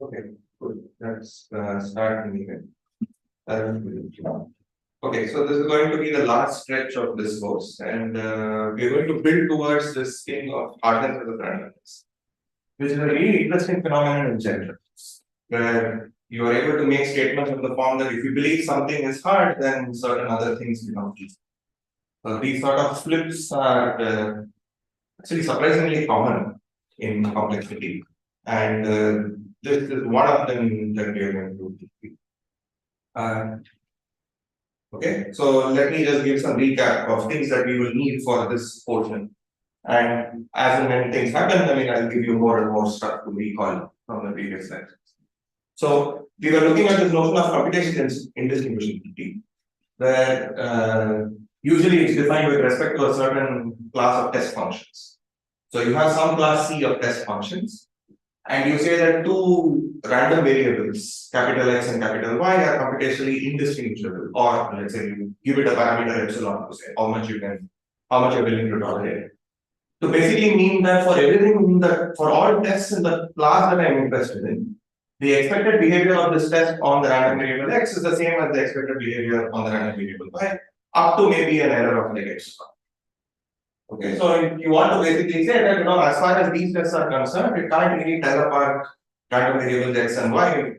Okay, good. Let's start the meeting. Okay, so this is going to be the last stretch of this course, and we're going to build towards this thing of hardness as a randomness, which is a really interesting phenomenon in general, where you are able to make statements in the form that if you believe something is hard, then certain other things become easy. So these sort of flips are actually surprisingly common in complexity, and this is one of them that we are going to do. Okay, so let me just give some recap of things that we will need for this portion. And as and when things happen, I mean, I'll give you more and more stuff to recall from the previous lectures. So we were looking at this notion of computation indistinguishability, where usually it's defined with respect to a certain class of test functions. So you have some class C of test functions, and you say that two random variables, capital X and capital Y, are computationally indistinguishable, or let's say you give it a parameter epsilon to say how much you're willing to tolerate. To basically mean that for everything for all tests in the class that I'm interested in, the expected behavior of this test on the random variable X is the same as the expected behavior on the random variable Y, up to maybe an error of like epsilon. Okay, so you want to basically say that, as far as these tests are concerned, it can't really tell apart random variables X and Y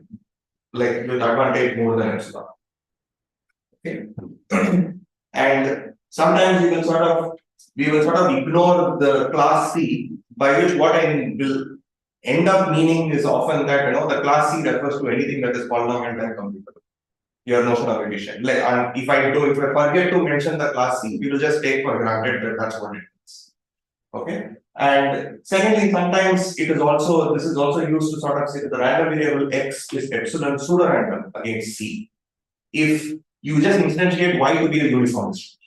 like with advantage more than epsilon. Okay. And sometimes we will sort of ignore the class C, by which what I will end up meaning is often that the class C refers to anything that is polynomial and computable. Your notion of addition. Like if I forget to mention the class C, we will just take for granted that that's what it is. Okay. And secondly, sometimes this is also used to sort of say that the random variable X is epsilon pseudorandom against C if you just instantiate Y to be a uniform distribution.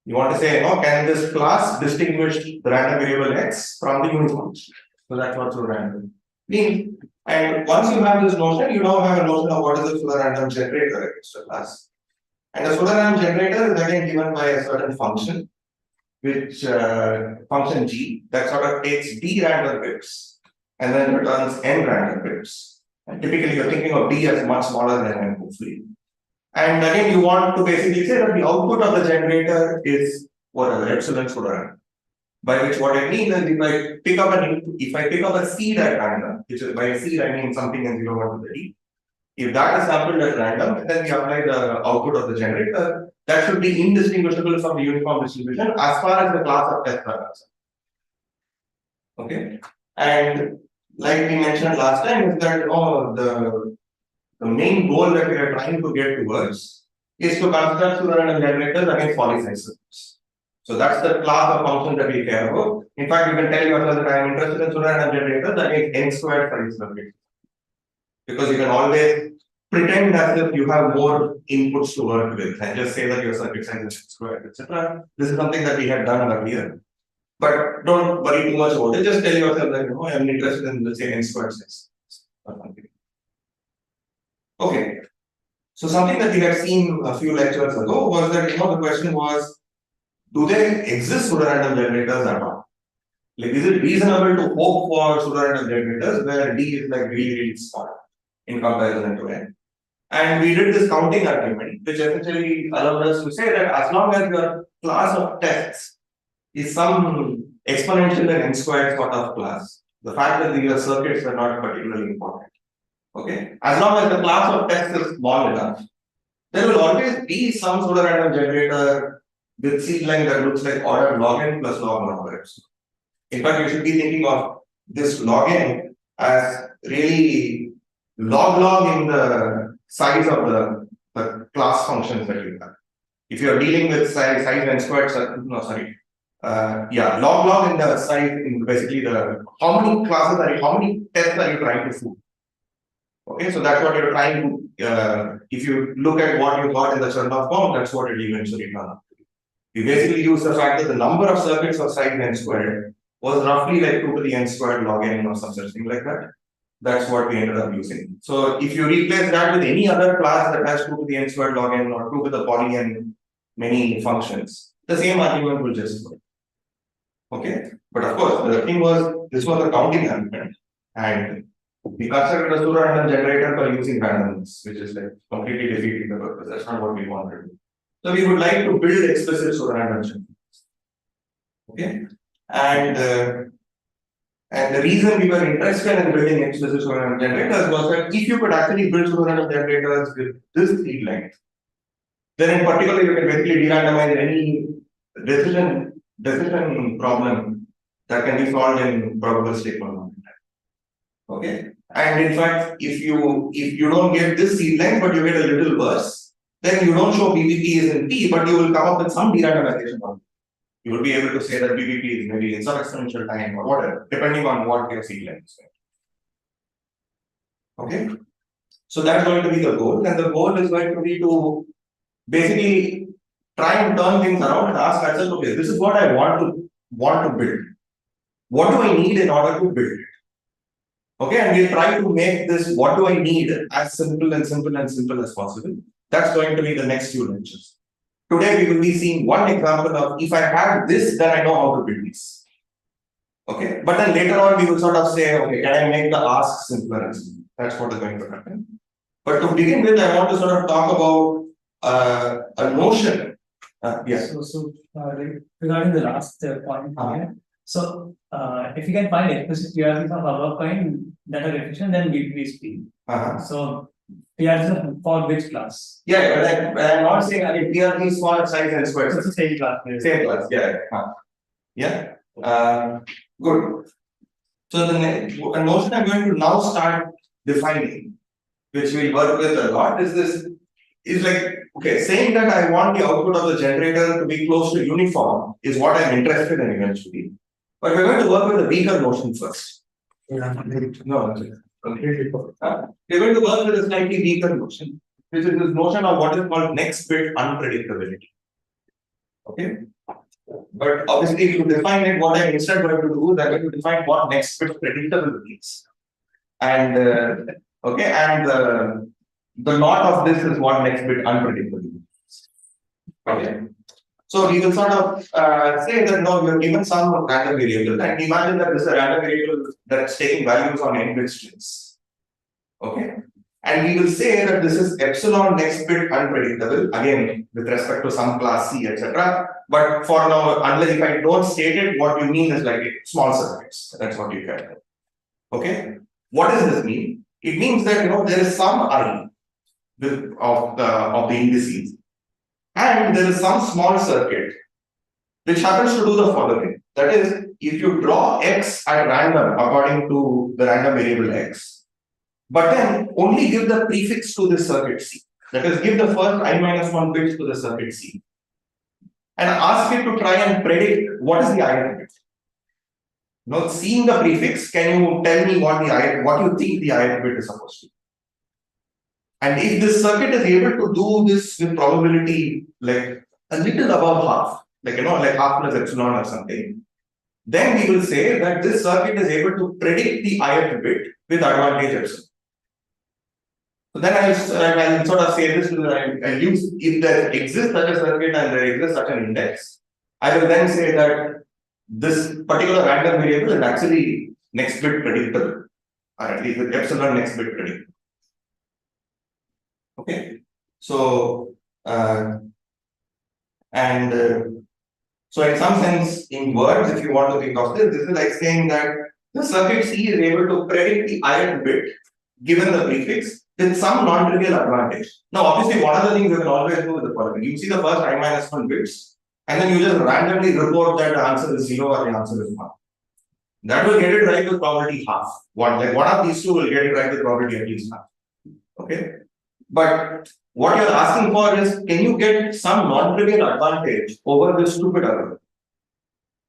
You want to say, can this class distinguish the random variable X from the uniform distribution? So that's what pseudorandom means. And once you have this notion, you now have a notion of what is a pseudorandom generator against a class. And a pseudorandom generator is again given by a certain function, which function G, that sort of takes D random bits and then returns N random bits. And typically you're thinking of D as much smaller than N, hopefully. And again, you want to basically say that the output of the generator is whatever, epsilon pseudorandom. By which what I mean is if I pick up a seed at random, which is by seed I mean something in 0, 1 to 30. If that is sampled at random, and then we apply the output of the generator, that should be indistinguishable from the uniform distribution as far as the class of tests are concerned. Okay, and like we mentioned last time, is that the main goal that we are trying to get towards is to construct pseudorandom generators against polysize circuits. So that's the class of functions that we care about. In fact, you can tell yourself that I am interested in pseudorandom generators against n squared size circuits. Because you can always pretend as if you have more inputs to work with and just say that your circuit size is squared, etc. This is something that we had done earlier. But don't worry too much about it. Just tell yourself that I am interested in, let's say, n squared size or something. Okay. So something that we had seen a few lectures ago was that the question was, do there exist pseudorandom generators at all? Like, is it reasonable to hope for pseudorandom generators where D is like really, really small in comparison to N? And we did this counting argument, which essentially allowed us to say that as long as your class of tests is some exponential and n squared sort of class, the fact that your circuits are not particularly important. Okay, as long as the class of tests is small enough, there will always be some pseudorandom generator with seed length that looks like order log n plus log 1 over epsilon. In fact, you should be thinking of this log n as really log in the size of the class functions that you have. If you are dealing with size n squared, log in the size in basically how many tests are you trying to fool? Okay, so that's what you're trying to. If you look at what you got in the Chernoff form, that's what it eventually turns out. We basically use the fact that the number of circuits of size n squared was roughly like 2 to the n squared log n or some such thing like that. That's what we ended up using. So if you replace that with any other class that has 2 to the n squared log n or 2 to the poly n many functions, the same argument will just work. Okay, but of course the thing was this was a counting argument, and We constructed a pseudo-random generator for using randomness, which is like completely defeating the purpose. That's not what we want to do. So we would like to build explicit pseudo-random generators. Okay, and the reason we were interested in building explicit pseudo-random generators was that if you could actually build pseudo-random generators with this seed length, then in particular you can basically de-randomize any decision problem that can be solved in probabilistic polynomial. Okay, and in fact, if you don't get this seed length, but you get a little worse, then you don't show BBP is in P, but you will come up with some de-randomization problem. You will be able to say that BBP is maybe in some exponential time or whatever, depending on what your seed length is. Okay, so that's going to be the goal, and the goal is going to be to basically try and turn things around and ask ourselves, okay, this is what I want to build. What do I need in order to build it? Okay, and we'll try to make this what do I need as simple as possible. That's going to be the next few lectures. Today we will be seeing one example of if I have this, then I know how to build this. Okay, but then later on we will sort of say, okay, can I make the ask simpler and simpler? That's what is going to happen. But to begin with, I want to sort of talk about a notion. Yes. So regarding the last point here, so if you can find explicit PRGs of above kind that are efficient, then we speak. So PRGs for which class? Yeah, but I'm not saying PRGs for size and square. So it's the same class. Same class, yeah. Good. So the notion I'm going to now start defining, which we'll work with a lot, is like, okay, saying that I want the output of the generator to be close to uniform is what I'm interested in eventually. But we're going to work with the weaker notion first. No, we're going to work with a slightly weaker notion, which is this notion of what is called next-bit unpredictability. Okay? But obviously, if you define it, what I'm instead going to do is I'm going to define what next-bit predictability is. And the lot of this is what next-bit unpredictability is. Okay. So we will sort of say that no, we are given some random variable, and imagine that this is a random variable that's taking values on n-bit strings. Okay. And we will say that this is epsilon next-bit unpredictable, again, with respect to some class C, etc. But for now, unless if I don't state it, what you mean is like small circuits. That's what you get. Okay. What does this mean? It means that there is some I of the indices, and there is some small circuit which happens to do the following. That is, if you draw x at random according to the random variable x, but then only give the prefix to the circuit C. That is, give the first I-1 bits to the circuit C, and ask it to try and predict what is the ith bit. Now, seeing the prefix, can you tell me what you think the ith bit is supposed to be? And if this circuit is able to do this with probability like a little above half, like half plus epsilon or something, then we will say that this circuit is able to predict the ith bit with advantage epsilon. So then I'll sort of say this, I'll use, if there exists such a circuit and there exists such an index, I will then say that this particular random variable is actually next bit predictable, or at least with epsilon next bit predictable. Okay, so so in some sense, in words, if you want to think of this is like saying that the circuit C is able to predict the ith bit given the prefix with some non-trivial advantage. Now, obviously, one of the things you can always do is the following: you see the first I-1 bits, and then you just randomly report that the answer is 0 or the answer is 1. That will get it right with probability half. One of these two will get it right with probability at least half. Okay. But what you're asking for is, can you get some non-trivial advantage over this stupid algorithm?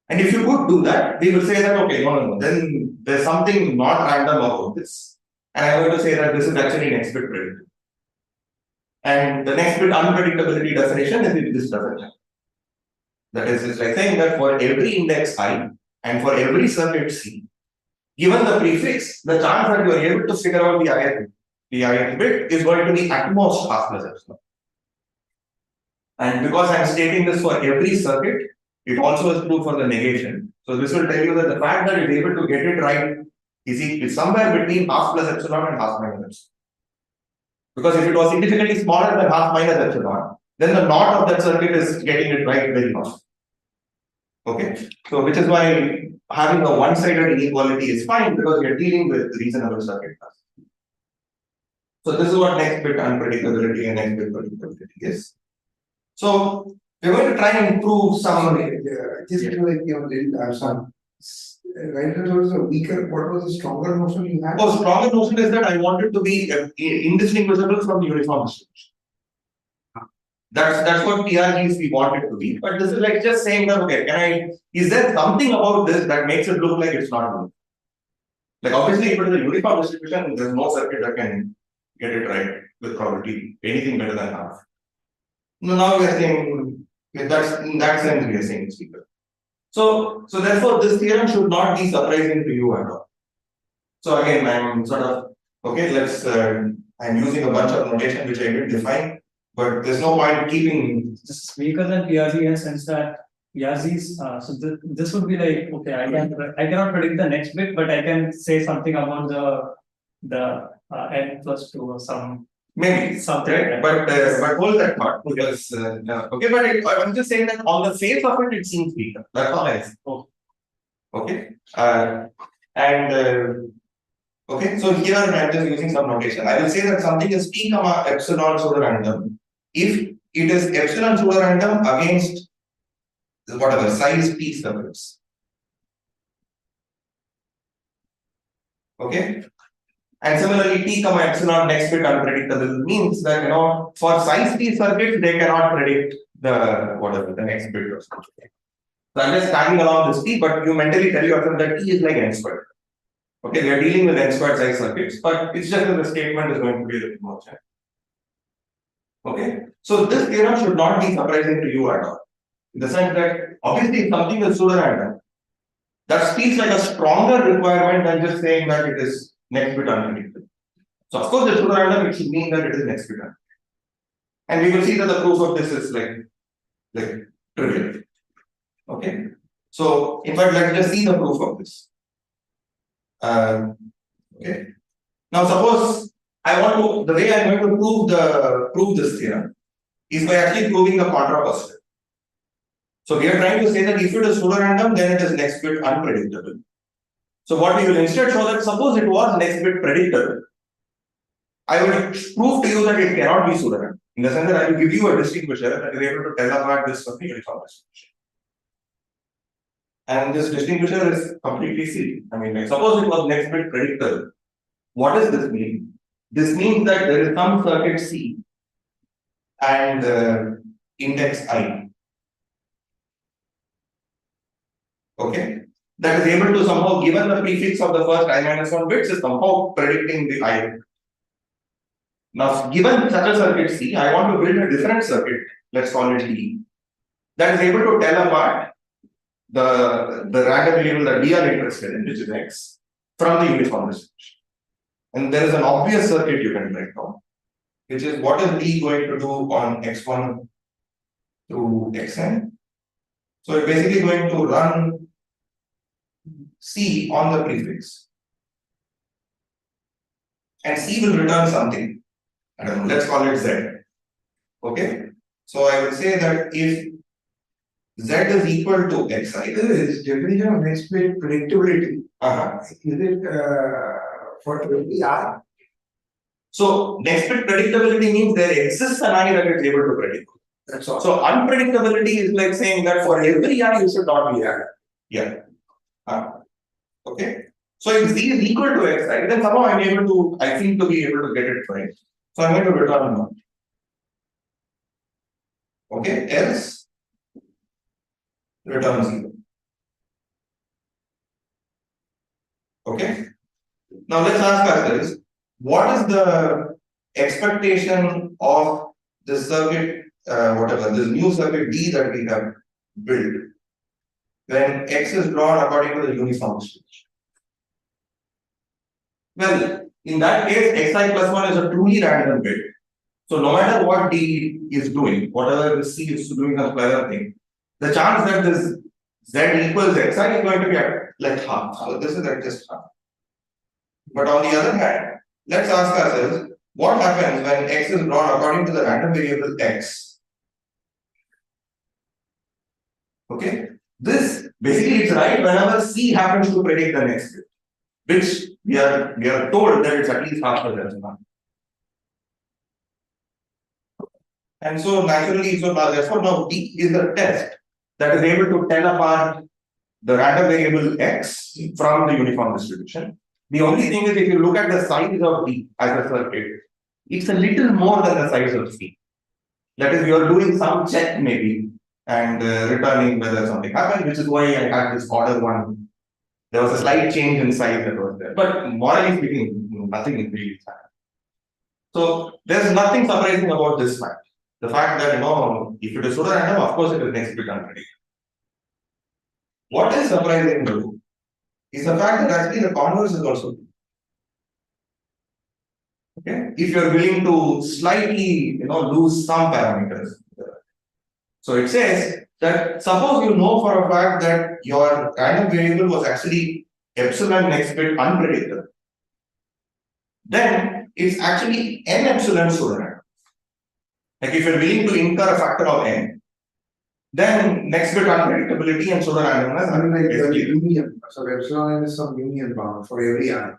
And if you could do that, we will say that, okay, no, then there's something not random about this. And I'm going to say that this is actually next bit predictable. And the next bit unpredictability definition is if this doesn't happen. That is, it's like saying that for every index I and for every circuit C, given the prefix, the chance that you are able to figure out the ith bit is going to be at most half plus epsilon. And because I'm stating this for every circuit, it also is true for the negation. So this will tell you that the fact that it's able to get it right is somewhere between half plus epsilon and half minus epsilon. Because if it was significantly smaller than half minus epsilon, then the knot of that circuit is getting it right very much. Okay, so which is why having a one-sided inequality is fine because we are dealing with reasonable circuit classes. So this is what next bit unpredictability and next bit predictability is. So we're going to try and improve some. Just like your little some. Right, that was a weaker. What was the stronger notion you had? Oh, stronger notion is that I want it to be indistinguishable from the uniform distribution. That's what PRGs we want it to be. But this is like just saying that, okay, is there something about this that makes it look like it's not uniform? Like obviously, if it is a uniform distribution, there's no circuit that can get it right with probability, anything better than half. No, now we are saying that's in that sense we are saying it's weaker. So therefore, this theorem should not be surprising to you at all. So again, I'm sort of okay. I'm using a bunch of notation which I didn't define. But there's no point keeping this weaker than PRG in the sense that PRGs. So this would be like, okay, I cannot predict the next bit, but I can say something about the n plus 2 or some maybe something. Right? But hold that thought because okay. But I'm just saying that on the face of it seems weaker. That's all I say. Okay. Okay. So here I'm just using some notation. I will say that something is p comma epsilon pseudorandom if it is epsilon pseudorandom against whatever size p circuits. Okay. And similarly, t comma epsilon next bit unpredictable means that for size p circuits they cannot predict the next bit or something. So I'm just tagging along this t, but you mentally tell yourself that t is like n squared. Okay, we are dealing with n squared size circuits, but it's just that the statement is going to be a little more challenging. Okay, so this theorem should not be surprising to you at all. In the sense that obviously if something is pseudorandom, that speaks like a stronger requirement than just saying that it is next bit unpredictable. So of course it's pseudorandom, it should mean that it is next bit unpredictable. And we will see that the proof of this is like trivial. Okay, so in fact let's just see the proof of this. Okay. Now suppose I want to, the way I'm going to prove this theorem is by actually proving the contrapositive. So we are trying to say that if it is pseudorandom, then it is next bit unpredictable. So what we will instead show that suppose it was next bit predictable, I will prove to you that it cannot be pseudorandom. In the sense that I will give you a distinguisher that is able to tell apart this from the uniform distribution. And this distinguisher is completely silly. I mean, like, suppose it was next bit predictable. What does this mean? This means that there is some circuit C and index I. Okay, that is able to somehow, given the prefix of the first I minus 1 bits, is somehow predicting the I. Now, given such a circuit C, I want to build a different circuit, let's call it D, that is able to tell apart the random variable that we are interested in, which is X, from the uniform distribution. And there is an obvious circuit you can write down, which is what is D going to do on X1 through Xn. So it's basically going to run C on the prefix. And C will return something. I don't know, let's call it Z. Okay. So I will say that if Z is equal to Xi. This definition of next bit predictability. Is it for 20R? So next bit predictability means there exists an I that is able to predict. That's all. So unpredictability is like saying that for every I you should not be I. Yeah. Okay. So if Z is equal to Xi, then somehow I seem to be able to get it right. So I'm going to return 1. Okay, else return 0. Okay. Now let's ask ourselves, what is the expectation of this circuit, this new circuit D that we have built when X is drawn according to the uniform distribution? Well, in that case, Xi plus 1 is a truly random bit. So no matter what D is doing, whatever the C is doing a clever thing, the chance that this Z equals Xi is going to be at like half. So this is at just half. But on the other hand, let's ask ourselves, what happens when x is drawn according to the random variable x? Okay, this basically it's right whenever C happens to predict the next bit, which we are told that it's at least faster than 1. And so naturally, so now therefore now D is a test that is able to tell apart the random variable x from the uniform distribution. The only thing is, if you look at the size of D as a circuit, it's a little more than the size of C. That is, you are doing some check maybe and returning whether something happened, which is why I had this order one. There was a slight change in size that was there, but morally speaking, nothing really happened. So there's nothing surprising about this fact. The fact that if it is pseudo-random, of course it is next-bit-unpredictable. What is surprising though is the fact that actually the converse is also true. Okay, if you are willing to slightly lose some parameters. So it says that suppose you know for a fact that your random variable was actually epsilon next bit unpredictable, then it's actually n epsilon pseudo-random. Like if you're willing to incur a factor of n, then next bit unpredictability and pseudo-randomness I mean, like union. So epsilon is some union bound for every I.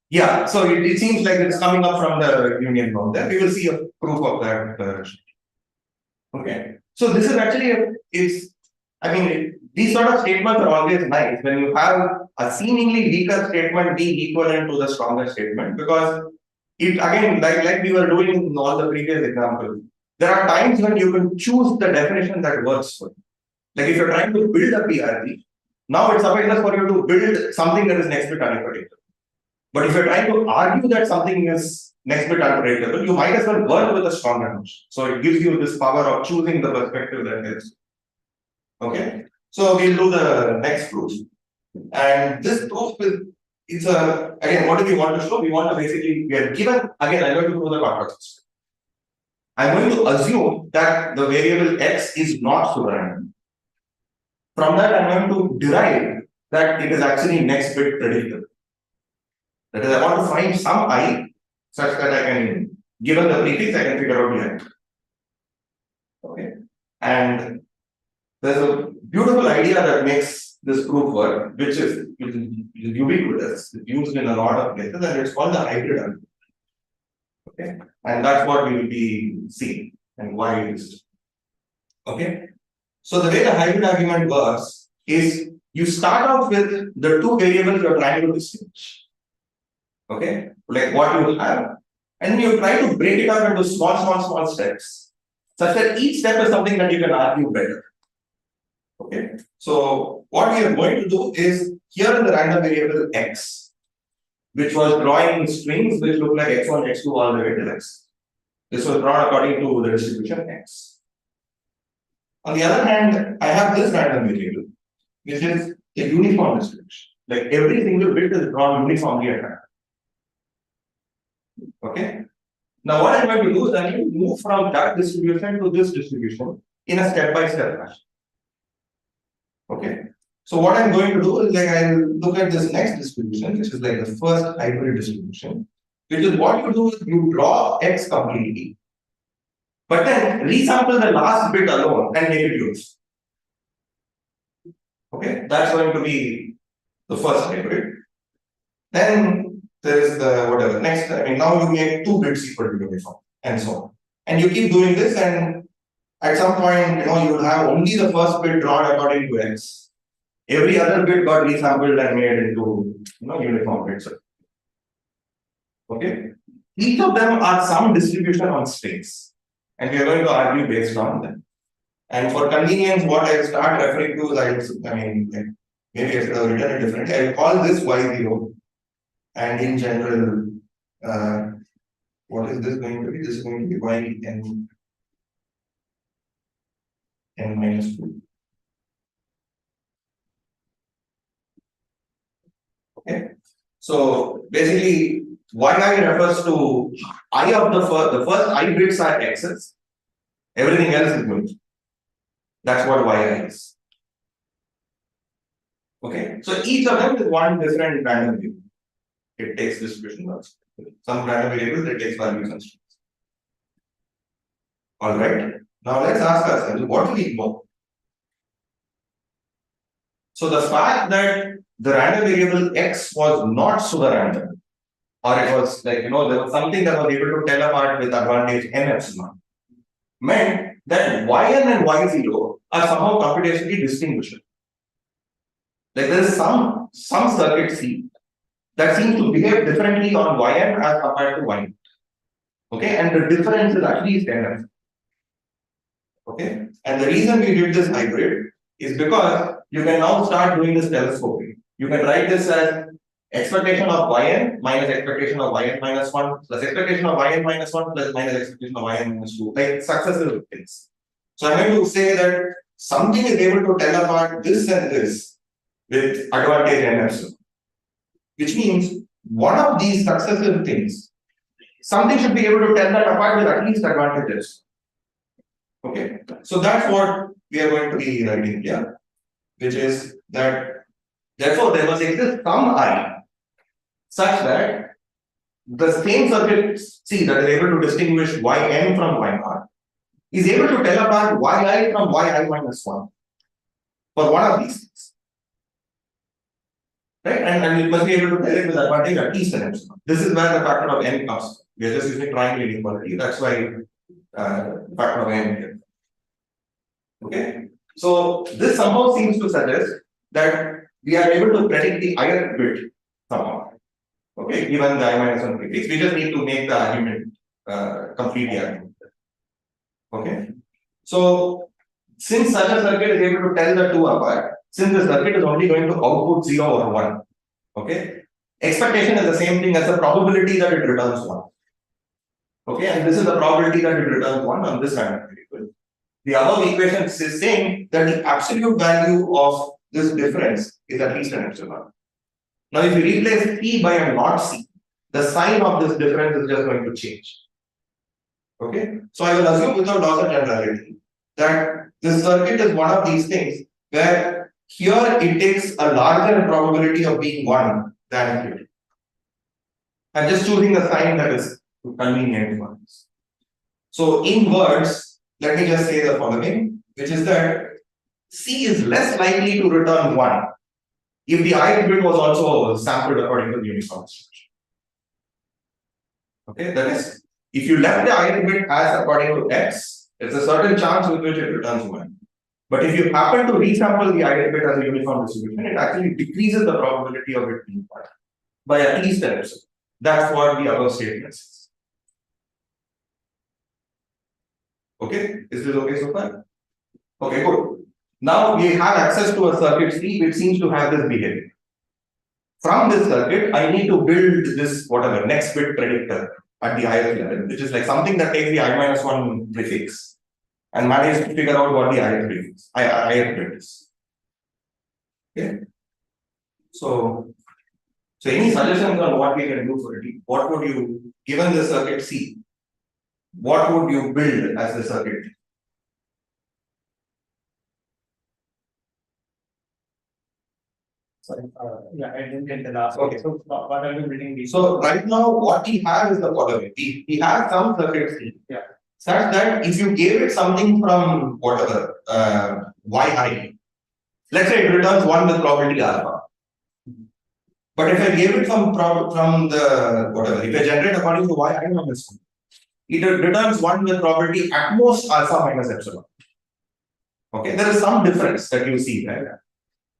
Yeah, so it seems like it's coming up from the union bound there. We will see a proof of that. Okay, so this is actually these sort of statements are always nice when you have a seemingly weaker statement be equivalent to the stronger statement, because it again, like we were doing in all the previous examples, there are times when you can choose the definition that works for you. Like if you're trying to build a PRG, now it's sufficient for you to build something that is next bit unpredictable. But if you're trying to argue that something is next bit unpredictable, you might as well work with a stronger notion. So it gives you this power of choosing the perspective that is. Okay, so we'll do the next proof. And this proof is again, what do we want to show? We want to basically, we are given, again, I'm going to prove the context. I'm going to assume that the variable x is not pseudo-random. From that, I'm going to derive that it is actually next bit predictable. That is, I want to find some I such that I can, given the prefix, I can figure out the I. Okay. And there's a beautiful idea that makes this proof work, which is ubiquitous. It's used in a lot of places, and it's called the hybrid argument. Okay. And that's what we will be seeing and why it is. Okay. So the way the hybrid argument works is you start off with the two variables you're trying to distinguish. Okay, like what you have, and you try to break it up into small steps, such that each step is something that you can argue better. Okay, so what we are going to do is, here in the random variable x, which was drawing strings which look like x1, x2 all the way to x. This was drawn according to the distribution x. On the other hand, I have this random variable, which is a uniform distribution. Like every single bit is drawn uniformly at random. Okay. Now what I'm going to do is I'm going to move from that distribution to this distribution in a step-by-step fashion. Okay. So what I'm going to do is, like, I'll look at this next distribution, which is like the first hybrid distribution, which is what you do is you draw x completely, but then resample the last bit alone and make it yours. Okay, that's going to be the first hybrid. Then there is the whatever next. I mean, now you make 2 bits equal to uniform, and so on. And you keep doing this, and at some point, you will have only the first bit drawn according to x. Every other bit got resampled and made into uniform bits. Okay. Each of them are some distribution on strings, and we are going to argue based on them. And for convenience, what I start referring to is, maybe I should have written it differently. I will call this y0. And in general, what is this going to be? This is going to be yn minus 2. Okay. So basically, yi refers to I of the first I bits are x's. Everything else is going. That's what yi is. Okay. So each of them is one different random view. It takes distribution values. Some random variable that takes values and strings. Alright. Now let's ask ourselves, what do we know? So the fact that the random variable x was not pseudorandom, or it was like, there was something that was able to tell apart with advantage n epsilon, meant that yn and y0 are somehow computationally distinguishable. Like there is some circuit C that seems to behave differently on yn as compared to y. Okay, and the difference is actually 10. Okay, and the reason we did this hybrid is because you can now start doing this telescoping. You can write this as expectation of yn minus expectation of yn minus 1 plus expectation of yn minus 1 plus minus expectation of yn minus 2, like successive things. So I'm going to say that something is able to tell apart this and this with advantage n epsilon, which means one of these successive things, something should be able to tell that apart with at least advantages. Okay, so that's what we are going to be writing here, which is that therefore there must exist some I such that the same circuit C that is able to distinguish yn from y0 is able to tell apart yi from yi minus 1 for one of these things. Right? And it must be able to tell it with advantage at least an epsilon. This is where the factor of n comes. We are just using triangle inequality. That's why factor of n here. Okay. So this somehow seems to suggest that we are able to predict the ith bit somehow. Okay, given the I-1 prefix, we just need to make the argument complete the argument. Okay. So since such a circuit is able to tell the two apart, since the circuit is only going to output 0 or 1, okay, expectation is the same thing as the probability that it returns 1. Okay, and this is the probability that it returns 1 on this random variable. The above equation is saying that the absolute value of this difference is at least an epsilon. Now, if you replace C by a not C, the sign of this difference is just going to change. Okay, so I will assume without loss of generality that this circuit is one of these things where here it takes a larger probability of being 1 than here. I'm just choosing a sign that is convenient for us. So in words, let me just say the following, which is that C is less likely to return 1 if the ith bit was also sampled according to the uniform distribution. Okay, that is, if you left the ith bit as according to x, there's a certain chance with which it returns 1. But if you happen to resample the ith bit as a uniform distribution, it actually decreases the probability of it being 1 by at least an epsilon. That's what the above statement says. Okay, is this okay so far? Okay, good. Now we have access to a circuit C which seems to have this behavior. From this circuit, I need to build this whatever next bit predictor at the ith level, which is like something that takes the I-1 prefix and manages to figure out what the ith bit is. Okay. So any suggestions on what we can do for it? What would you, given the circuit C, what would you build as the circuit? Sorry, yeah, I didn't get the last. Okay. So what are you building these? So right now, what we have is the following. We have some circuit C. Yeah. Such that if you gave it something from whatever yi, let's say it returns 1 with probability alpha. But if I gave it from the whatever, if I generate according to yi minus 1, it returns 1 with probability at most alpha minus epsilon. Okay, there is some difference that you see, right?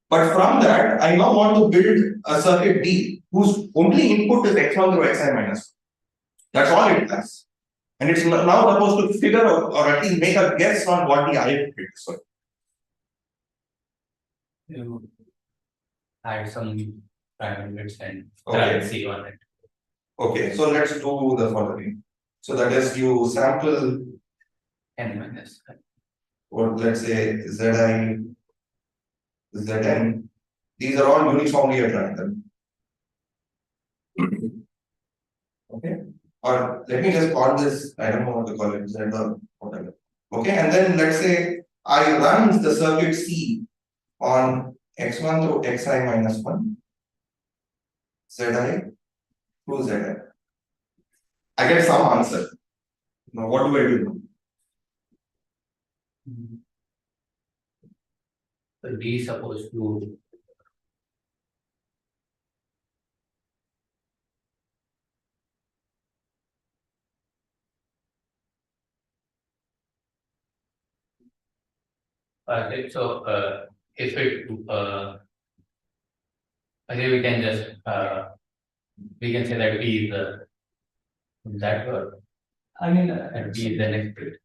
But from that, I now want to build a circuit D whose only input is x1 through xi minus 1. That's all it does. And it's now supposed to figure out or at least make a guess on what the ith bit is. You add some random bits and Okay. see on it. Okay, so let's do the following. So that is you sample, N minus. or let's say Zi, Zn. These are all uniformly at random. Okay, or let me just call this, I don't know what to call it, Z or whatever. Okay, and then let's say I run the circuit C on x1 through xi minus 1, Zi, to Zi. I get some answer. Now what do I do? So D is supposed to okay, so if it okay, we can just we can say that B is that word I mean, and B is the next bit.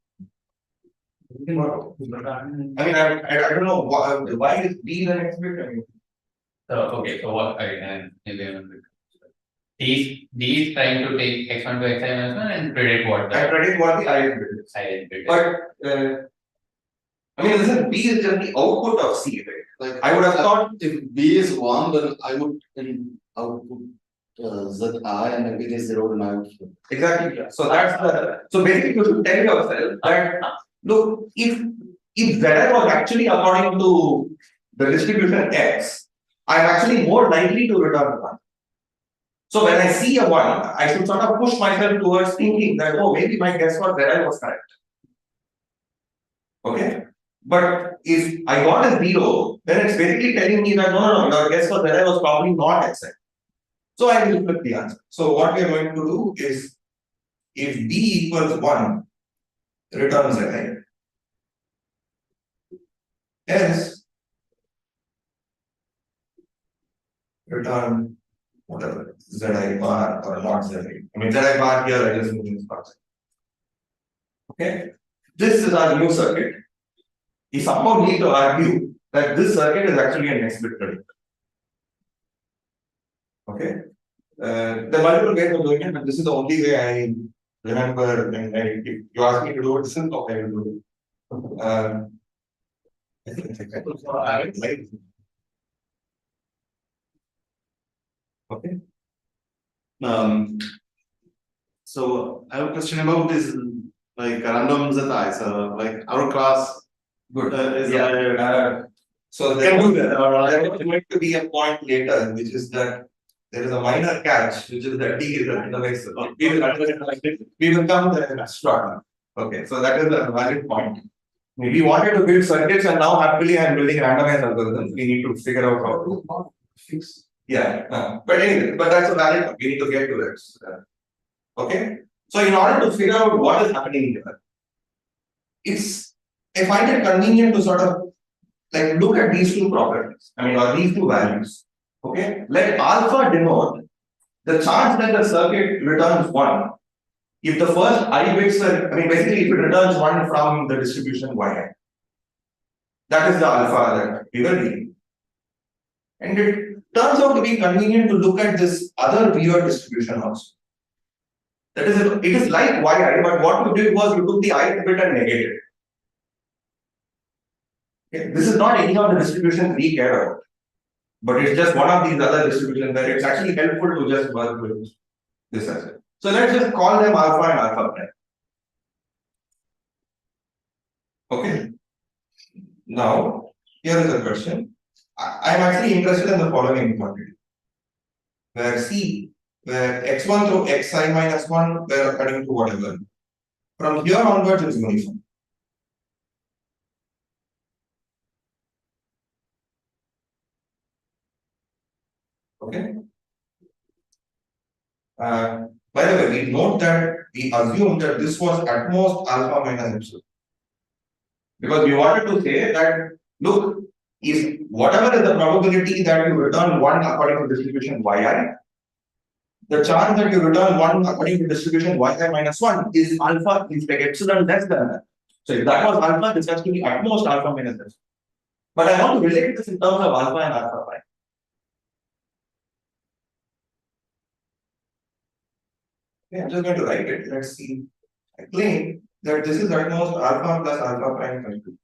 I mean, I don't know why is B the next bit? I mean, So okay, so what I and D is trying to take x1 to xi minus 1 and predict what I the predict what the ith bit is. ith bit is. But I mean, listen, B is just the output of C, right? Like I would have thought if B is 1, then I would output Z I, and if it is 0, then I would. exactly. So that's the so basically you should tell yourself that look, if Zi was actually according to the distribution X, I'm actually more likely to return 1. So when I see a 1, I should sort of push myself towards thinking that, oh, maybe my guess for Zi was correct. Okay? But if I got a 0, then it's basically telling me that no, your guess for Zi was probably not exact. So I will flip the answer. So what we are going to do is, if B equals 1, return Zi. Else, return whatever, Zi bar or not Zi. I mean, Zi bar here, I just mean this part. Okay? This is our new circuit. We somehow need to argue that this circuit is actually a next bit predictor. Okay? There are multiple ways of doing it, but this is the only way I remember. And if you ask me to do it, this is how I will do it. Okay. So I have a question about this, like random Zeta. So like our class Good. is So there is going to be a point later, which is that there is a minor catch, which is that D is randomized. We will come to that shortly. Okay, so that is a valid point. We wanted to build circuits, and now happily I'm building randomized algorithms. We need to figure out how to fix. Yeah, but anyway, but that's a valid point. We need to get to that. Okay, so in order to figure out what is happening here, I find it convenient to sort of like look at these two properties. I mean, or these two values. Okay, let alpha denote the chance that the circuit returns 1 if the first I bits are, I mean, basically, if it returns 1 from the distribution yi. That is the alpha that we were dealing. And it turns out to be convenient to look at this other weird distribution also. That is, it is like yi, but what you did was you took the ith bit and negated it. Okay? This is not any of the distributions we care about, but it's just one of these other distributions where it's actually helpful to just work with this as well. So let's just call them alpha and alpha prime. Okay. Now, here is a question. I am actually interested in the following quantity, where x1 through xi minus 1 were according to whatever. From here onwards, it's uniform. Okay. By the way, we note that we assume that this was at most alpha minus epsilon. Because we wanted to say that, look, if whatever is the probability that you return 1 according to distribution yi, the chance that you return 1 according to distribution yi minus 1 is alpha, is like epsilon less than that. So if that was alpha, this has to be at most alpha minus epsilon. But I want to relate this in terms of alpha and alpha prime. Okay, I'm just going to write it. Let's see. I claim that this is at most alpha plus alpha prime times 2.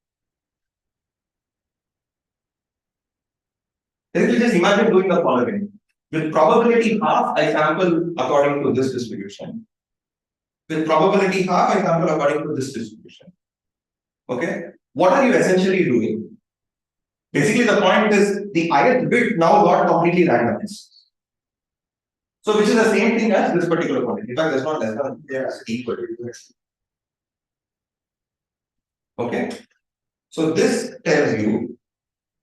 Then you just imagine doing the following. With probability half, I sample according to this distribution. With probability half, I sample according to this distribution. Okay? What are you essentially doing? Basically, the point is the ith bit now got completely randomized. So which is the same thing as this particular quantity. In fact, there's not less than, it's equal to it. Okay. So this tells you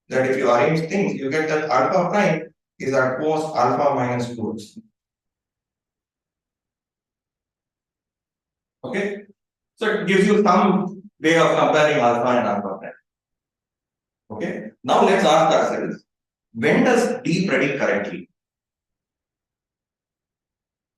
that if you arrange things, you get that alpha prime is at most alpha minus 2x. Okay. So it gives you some way of comparing alpha and alpha prime. Okay. Now let's ask ourselves, when does D predict correctly?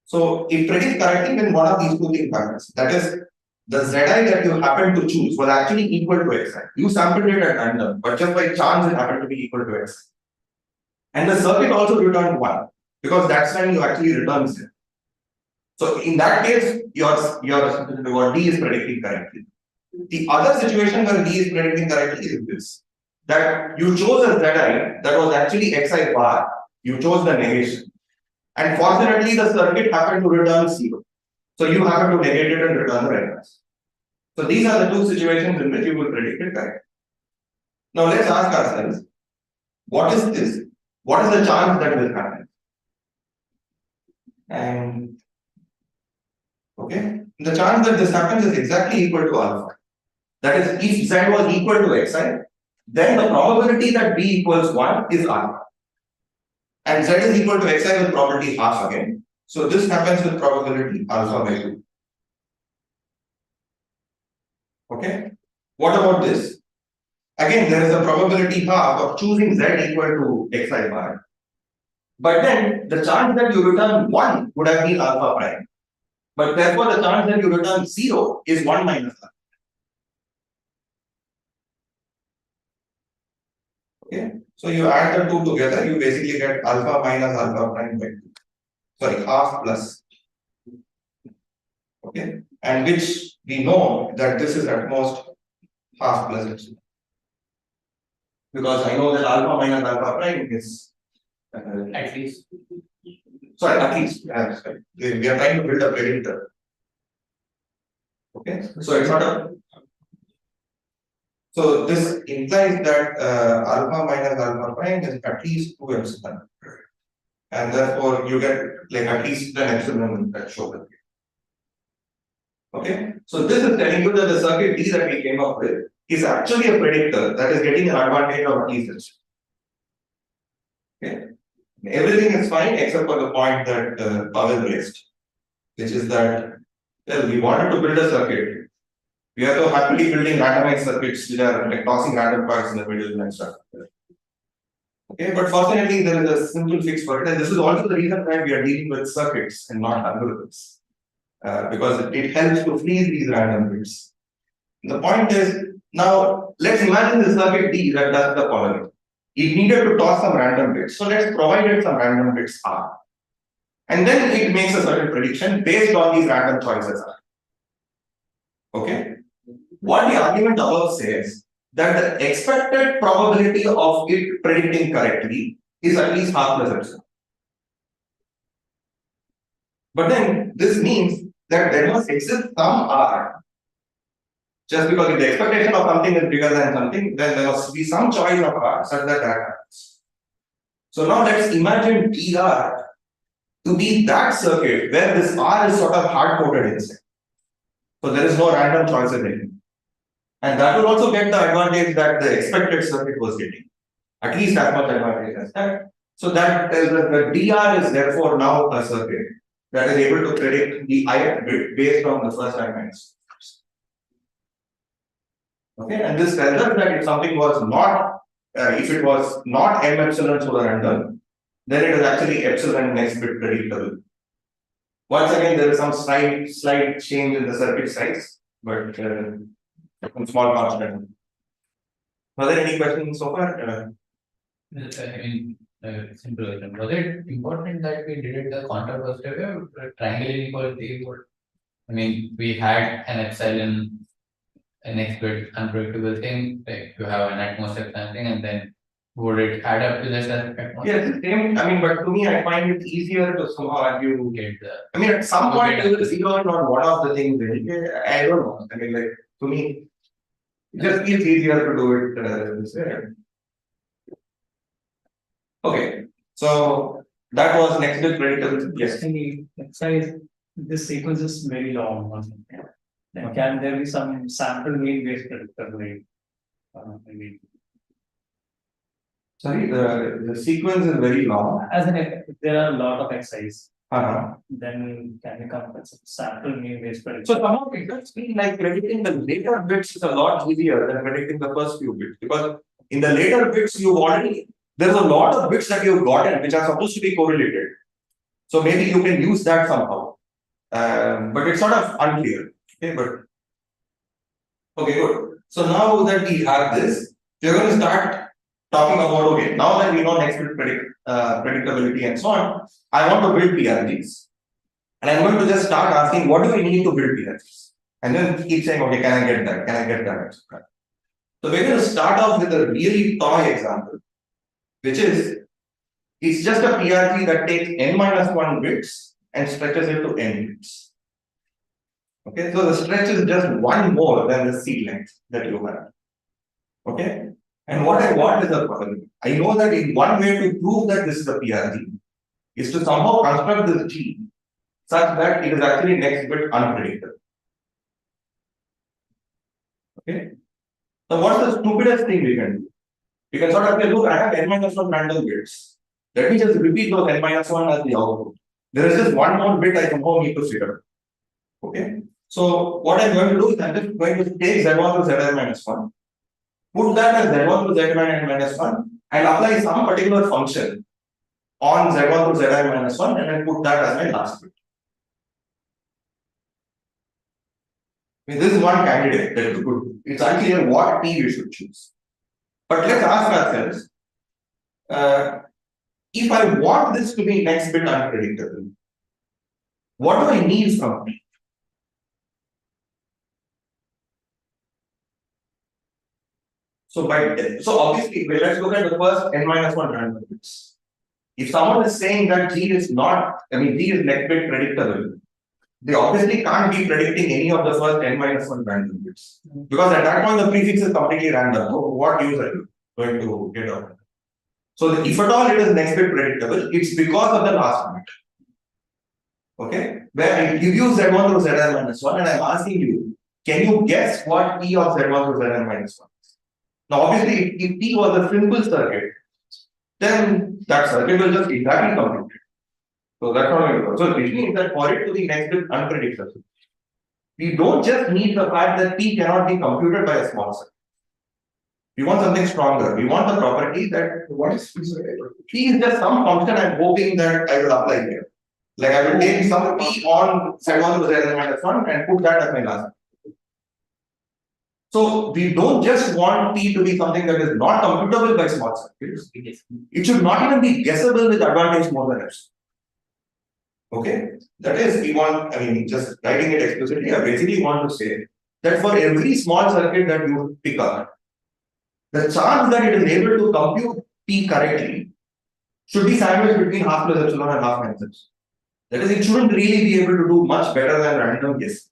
So it predicts correctly when one of these two things happens. That is, the Zi that you happen to choose was actually equal to Xi. You sampled it at random, but just by chance it happened to be equal to X. And the circuit also returned 1, because that's when you actually return 0. So in that case, your D is predicting correctly. The other situation where D is predicting correctly is this: that you chose a Zi that was actually Xi bar, you chose the negation. And fortunately, the circuit happened to return 0. So you happen to negate it and return the right answer. So these are the two situations in which you will predict it correctly. Now let's ask ourselves, what is this? What is the chance that this happens? And okay, the chance that this happens is exactly equal to alpha. That is, if Z was equal to Xi, then the probability that B equals 1 is alpha. And Z is equal to Xi with probability half again. So this happens with probability alpha by 2. Okay. What about this? Again, there is a probability half of choosing Z equal to Xi bar. But then the chance that you return 1 would have been alpha prime. But therefore the chance that you return 0 is 1 minus alpha. Okay. So you add the two together, you basically get alpha minus alpha prime by 2. Sorry, half plus. Okay. And which we know that this is at most half plus epsilon. Because I know that alpha minus alpha prime is At least. Sorry, at least. We are trying to build a predictor. Okay. So it's not a. So this implies that alpha minus alpha prime is at least 2 epsilon. And therefore you get like at least an epsilon that shows up. Okay. So this is telling you that the circuit D that we came up with is actually a predictor that is getting an advantage of at least epsilon. Okay. Everything is fine except for the point that Pavel raised, which is that, well, we wanted to build a circuit. We are so happily building randomized circuits which are like tossing random parts in the middle and stuff. Okay, but fortunately there is a simple fix for it, and this is also the reason why we are dealing with circuits and not algorithms, because it helps to freeze these random bits. The point is, now let's imagine the circuit D that does the following. It needed to toss some random bits, so let's provide it some random bits R. And then it makes a certain prediction based on these random choices R. Okay? What the argument above says that the expected probability of it predicting correctly is at least half plus epsilon. But then this means that there must exist some R. Just because if the expectation of something is bigger than something, then there must be some choice of R such that happens. So now let's imagine DR to be that circuit where this R is sort of hard-coded inside. So there is no random choices in it. And that will also get the advantage that the expected circuit was getting. At least as much advantage as that. So that tells us that DR is therefore now a circuit that is able to predict the ith bit based on the first and minus. Okay, and this tells us that if something was not, if it was not m epsilon pseudorandom, then it is actually epsilon next bit predictable. Once again, there is some slight change in the circuit size, but some small constant. Are there any questions so far? I mean, simple question. Was it important that we did it the counter-positive way, triangle inequality? I mean, we had an epsilon, a next-bit unpredictable thing, like you have an atmospheric thing, and then would it add up to this atmosphere? Yeah, it's the same. I mean, but to me, I find it easier to somehow argue. Get the. I mean, at some point, you will figure out on one of the things. I don't know. I mean, like, to me, it just feels easier to do it this way. Okay, so That was next bit predictability. Yes. Exercise, this sequence is very long or something. Then can there be some sample mean based predictability? Maybe. Sorry, the sequence is very long. As in, if there are a lot of exercise, Uh-huh. then can you come with some sample mean based predictability? So somehow it does feel like predicting the later bits is a lot easier than predicting the first few bits, because in the later bits there's a lot of bits that you've gotten which are supposed to be correlated. So maybe you can use that somehow. But it's sort of unclear. Okay, good. So now that we have this, we're going to start talking about, okay, now that we know next bit predictability and so on, I want to build PRGs. And I'm going to just start asking, what do we need to build PRGs? And then keep saying, okay, can I get that? Can I get that? Etc. So we're going to start off with a really toy example, which is, it's just a PRG that takes n-1 bits and stretches it to n bits. Okay, so the stretch is just one more than the seed length that you have. Okay, and what I want is a problem. I know that in one way to prove that this is a PRG is to somehow construct this G such that it is actually next bit unpredictable. Okay, so what's the stupidest thing we can do? We can sort of say, look, I have n-1 random bits. Let me just repeat those n-1 as the output. There is just one more bit I somehow need to figure. Okay. So what I'm going to do is I'm just going to take z1 to zn-1, put that as z1 to zn-1 and apply some particular function on z1 to zn-1 and then put that as my last bit. I mean, this is one candidate that is good. It's unclear what p we should choose. But let's ask ourselves, if I want this to be next bit unpredictable, what do I need from p? So obviously, let's look at the first n-1 random bits. If someone is saying that G is G is next bit predictable, they obviously can't be predicting any of the first n-1 random bits. Because at that point, the prefix is completely random. So what use are you going to get out of it? So if at all it is next bit predictable, it's because of the last bit. Okay? Where I give you z1 through zn-1 and I'm asking you, can you guess what p of z1 through zn-1 is? Now, obviously, if P was a simple circuit, then that circuit will just exactly compute it. So that's not going to work. So which means that for it to be next bit unpredictable, we don't just need the fact that P cannot be computed by a small circuit. We want something stronger. We want the property that What is P? P is just some function I'm hoping that I will apply here. Like I will take some P on z1 to zn-1 and put that as my last. So we don't just want P to be something that is not computable by small circuits. It should not even be guessable with advantage more than epsilon. Okay, that is, we want, just writing it explicitly, I basically want to say that for every small circuit that you pick up, the chance that it is able to compute P correctly should be sandwiched between half plus epsilon and half minus epsilon. That is, it shouldn't really be able to do much better than random guess.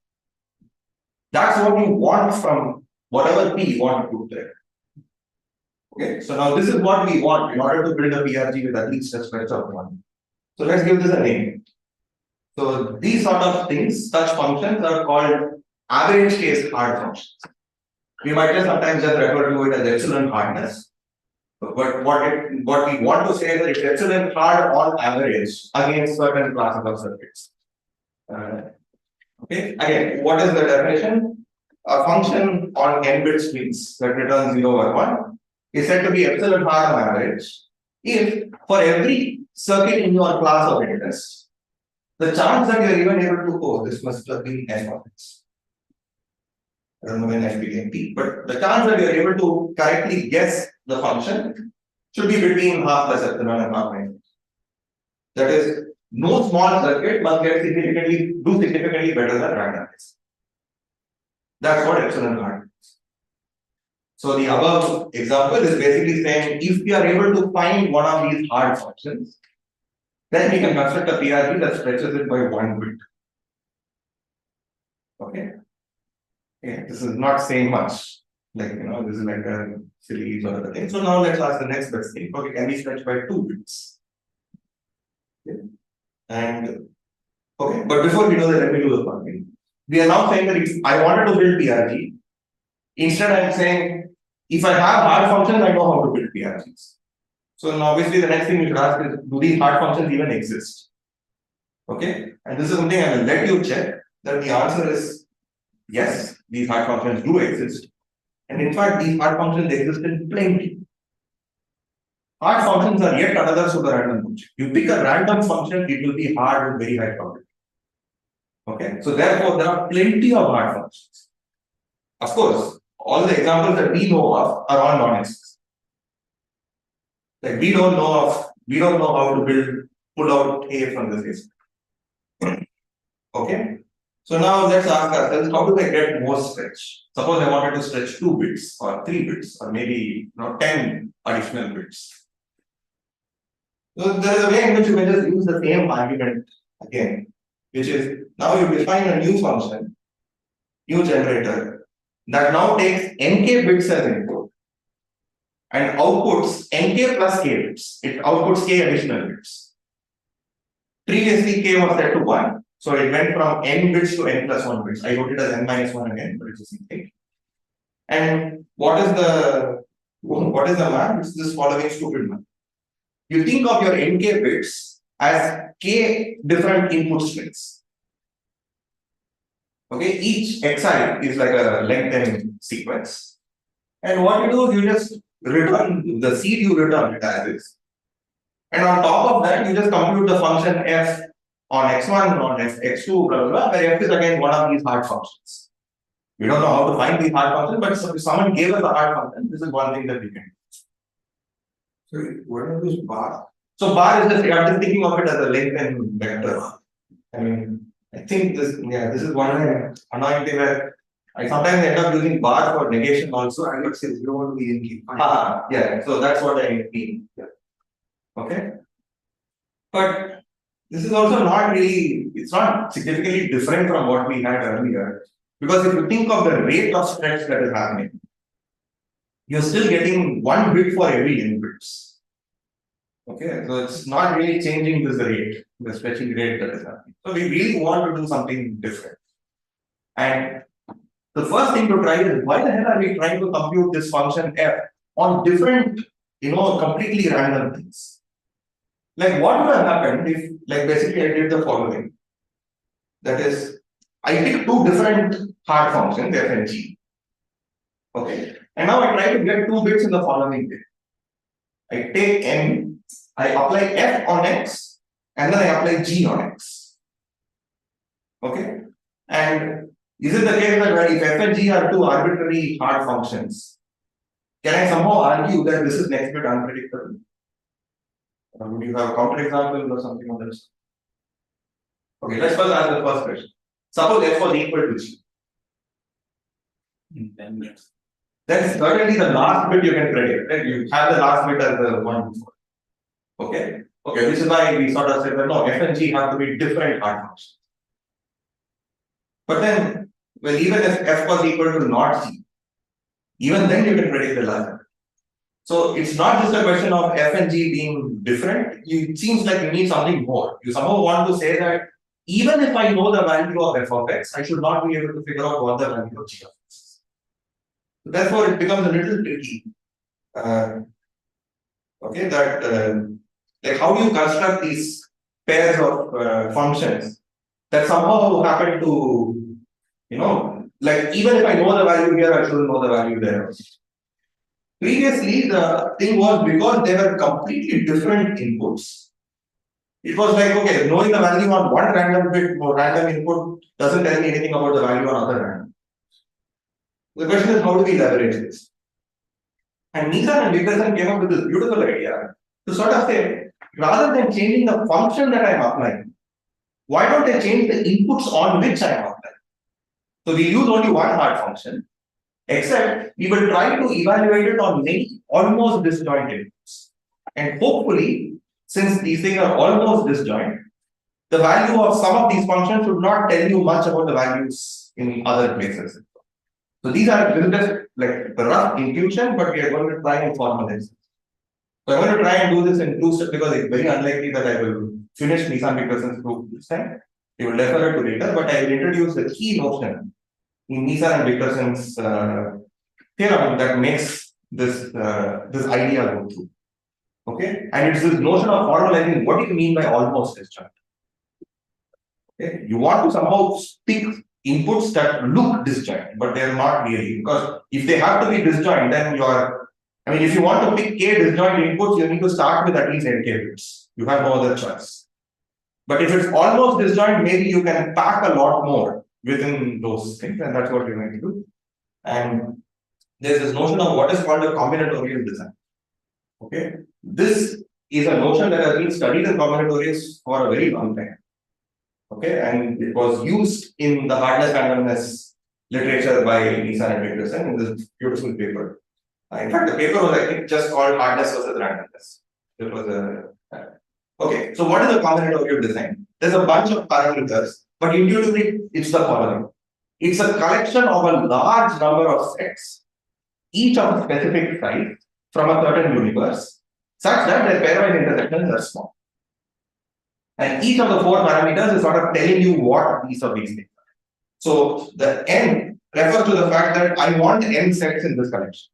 That's what you want from whatever P you want to put there. Okay, so now this is what we want in order to build a PRG with at least a stretch of 1. So let's give this a name. So these sort of things, such functions are called average case hard functions. We might just sometimes just refer to it as epsilon hardness. But what we want to say is that it's epsilon hard on average against certain classes of circuits. Okay, again, what is the definition? A function on n-bit strings that returns 0 or 1 is said to be epsilon hard on average if for every circuit in your class of interest, the chance that you are even able to, this must have been n of x. I don't know when I became p, but the chance that you are able to correctly guess the function should be between half plus epsilon and half minus. That is, no small circuit must get significantly better than randomness. That's what epsilon hard is. So the above example is basically saying if we are able to find one of these hard functions, then we can construct a PRG that stretches it by 1 bit. Okay. Yeah, this is not saying much. Like, this is like a silly sort of thing. So now let's ask the next best thing. Okay, can we stretch by 2 bits? And okay, but before we do that, let me do the following. We are now saying that if I wanted to build PRG, instead I'm saying if I have hard functions, I know how to build PRGs. So now obviously the next thing you should ask is, do these hard functions even exist? Okay, and this is something I will let you check that the answer is yes, these hard functions do exist. And in fact, these hard functions exist in plenty. Hard functions are yet another pseudorandom function. You pick a random function, it will be hard with very high probability. Okay, so therefore there are plenty of hard functions. Of course, all the examples that we know of are all non-existent. Like we don't know how to pull out A from the face. Okay, so now let's ask ourselves, how do I get more stretch? Suppose I wanted to stretch 2 bits or 3 bits or maybe 10 additional bits. So there is a way in which you can just use the same argument again, which is now you define a new function, new generator, that now takes nk bits as input and outputs nk plus k bits. It outputs k additional bits. Previously k was set to 1, so it went from n bits to n plus 1 bits. I wrote it as n minus 1 again, but it's the same thing. And what is the math? It's this following stupid math. You think of your nk bits as k different input strings. Okay, each xi is like a lengthened sequence. And what you do is you just return the seed, you return it as is. And on top of that, you just compute the function f on x1, on x2, blah, blah, blah, where f is again one of these hard functions. We don't know how to find these hard functions, but if someone gave us a hard function, this is one thing that we can do. So what are those bars? So bar is just, I'm just thinking of it as a lengthened vector. I mean, I think this is one annoying thing where I sometimes end up using bar for negation also. I would say 0 to be in key. Yeah, so that's what I mean. Yeah. Okay. But this is also not really, it's not significantly different from what we had earlier. Because if you think of the rate of stretch that is happening, you're still getting 1 bit for every n bits. Okay, so it's not really changing this rate, the stretching rate that is happening. So we really want to do something different. And the first thing to try is, why the hell are we trying to compute this function f on different, completely random things? Like what would have happened if, like basically I did the following. That is, I pick 2 different hard functions, f and g. Okay, and now I try to get 2 bits in the following way. I take n, I apply f on x, and then I apply g on x. Okay, and is it the case that if f and g are 2 arbitrary hard functions, can I somehow argue that this is Next-bit-unpredictable? Or would you have a counterexample or something on this? Okay, let's first answer the first question. Suppose f was equal to g. Then certainly the last bit you can predict, right? You have the last bit as the one before. Okay, this is why we sort of said that no, f and g have to be different hard functions. But then, well, even if f was equal to not g, even then you can predict the last bit. So it's not just a question of f and g being different. It seems like you need something more. You somehow want to say that even if I know the value of f of x, I should not be able to figure out what the value of g of x is. So therefore, it becomes a little tricky. Okay, that like how do you construct these pairs of functions that somehow happen to, like even if I know the value here, I shouldn't know the value there. Previously, the thing was because they were completely different inputs. It was like, okay, knowing the value on one random bit or random input doesn't tell me anything about the value on other random. The question is, how do we leverage this? And Nisan-Wigderson came up with this beautiful idea to sort of say, rather than changing the function that I am applying, why don't I change the inputs on which I am applying? So we use only one hard function, except we will try to evaluate it on many almost disjoint inputs. And hopefully, since these things are almost disjoint, the value of some of these functions should not tell you much about the values in other places. So these are just like the rough intuition, but we are going to try and formalize. So I'm going to try and do this in 2 steps because it's very unlikely that I will finish Nisan-Wigderson's proof this time. We will refer it to later, but I will introduce the key notion in Nisan-Wigderson's theorem that makes this idea go through. Okay, and it's this notion of formalizing what do you mean by almost disjoint. Okay, you want to somehow pick inputs that look disjoint, but they're not really, because if they have to be disjoint, then if you want to pick k disjoint inputs, you need to start with at least n k bits. You have no other choice. But if it's almost disjoint, maybe you can pack a lot more within those things, and that's what we're going to do. And there's this notion of what is called a combinatorial design. Okay, this is a notion that has been studied in combinatorials for a very long time. Okay, and it was used in the hardness randomness literature by Nisan-Wigderson in this beautiful paper. In fact, the paper was, I think, just called Hardness versus Randomness. It was okay. So, what is a combinatorial design? There's a bunch of parameters, but intuitively, it's the following: it's a collection of a large number of sets, each of a specific size from a certain universe, such that their pairwise intersections are small. And each of the 4 parameters is sort of telling you what each of these things are. So the n refers to the fact that I want n sets in this collection.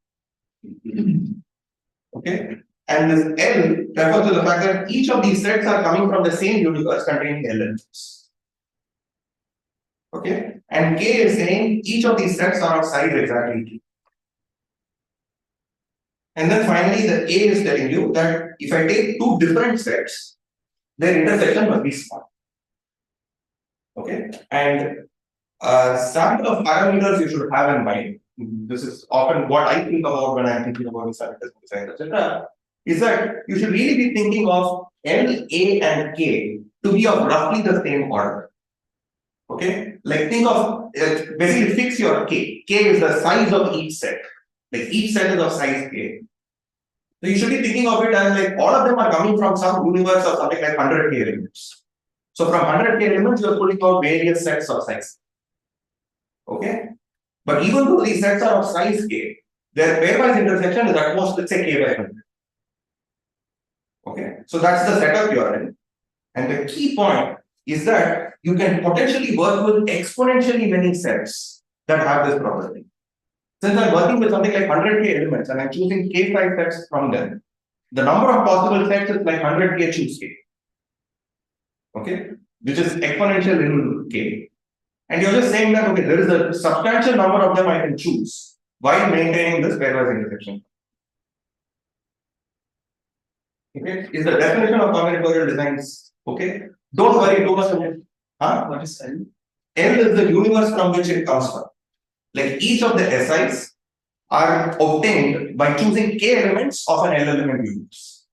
Okay, and this L refers to the fact that each of these sets are coming from the same universe containing L elements. Okay, and K is saying each of these sets are of size exactly K. And then finally, the A is telling you that if I take 2 different sets, their intersection must be small. Okay, and a sample of parameters you should have in mind. This is often what I think about when I'm thinking about design, etc. Is that you should really be thinking of L, A, and K to be of roughly the same order. Okay, like think of basically fix your K. K is the size of each set. Like each set is of size K. So you should be thinking of it as like all of them are coming from some universe of something like 100k elements. So from 100k elements, you are pulling out various sets of size. Okay, but even though these sets are of size k, their pairwise intersection is at most, let's say, k by 100. Okay, so that's the setup you are in. And the key point is that you can potentially work with exponentially many sets that have this property. Since I'm working with something like 100k elements and I'm choosing k size sets from them, the number of possible sets is like 100k choose k. Okay, which is exponential in k. And you're just saying that, okay, there is a substantial number of them I can choose while maintaining this pairwise intersection. Okay, is the definition of combinatorial designs okay? Don't worry too much about it. What is L? L is the universe from which it comes from. Like each of the SIs are obtained by choosing k elements of an L element universe.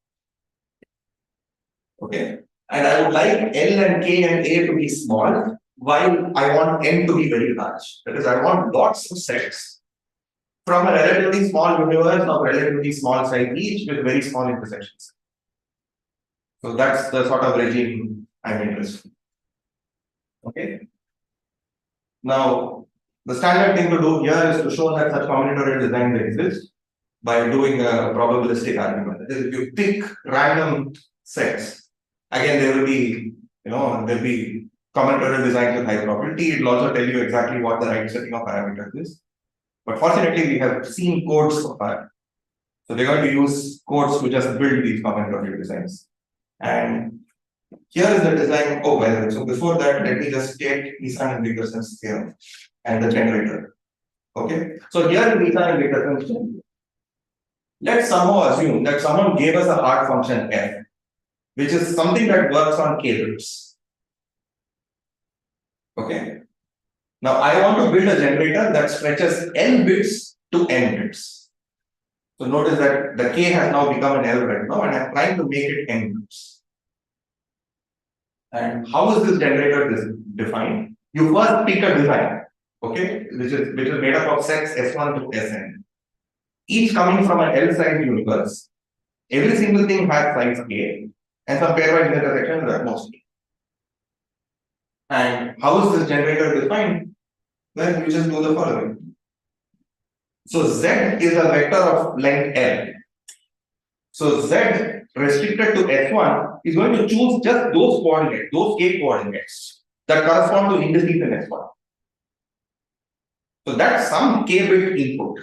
Okay, and I would like L and K and A to be small, while I want N to be very large. That is, I want lots of sets from a relatively small universe of relatively small size each with very small intersections. So that's the sort of regime I'm interested in. Okay. Now, the standard thing to do here is to show that such combinatorial designs exist by doing a probabilistic argument. That is, if you pick random sets, again, there will be, there'll be combinatorial designs with high probability. It will also tell you exactly what the right setting of parameters is. But fortunately, we have seen codes so far. So they're going to use codes to just build these combinatorial designs. And here is the design. Oh, well, so before that, let me just take Nisan-Wigderson's theorem and the generator. Okay, so here in Nisan-Wigderson's generator, let's somehow assume that someone gave us a hard function f, which is something that works on k bits. Okay, now I want to build a generator that stretches n bits to n bits. So notice that the k has now become an L right now, and I'm trying to make it n bits. And how is this generator defined? You first pick a design, okay, which is made up of sets S1 to Sn, each coming from an L size universe. Every single thing has size k, and some pairwise intersections at most k. And how is this generator defined? Well, you just do the following. So Z is a vector of length L. So Z restricted to S1 is going to choose just those coordinates, those k coordinates that correspond to indices in S1. So that's some k bit input.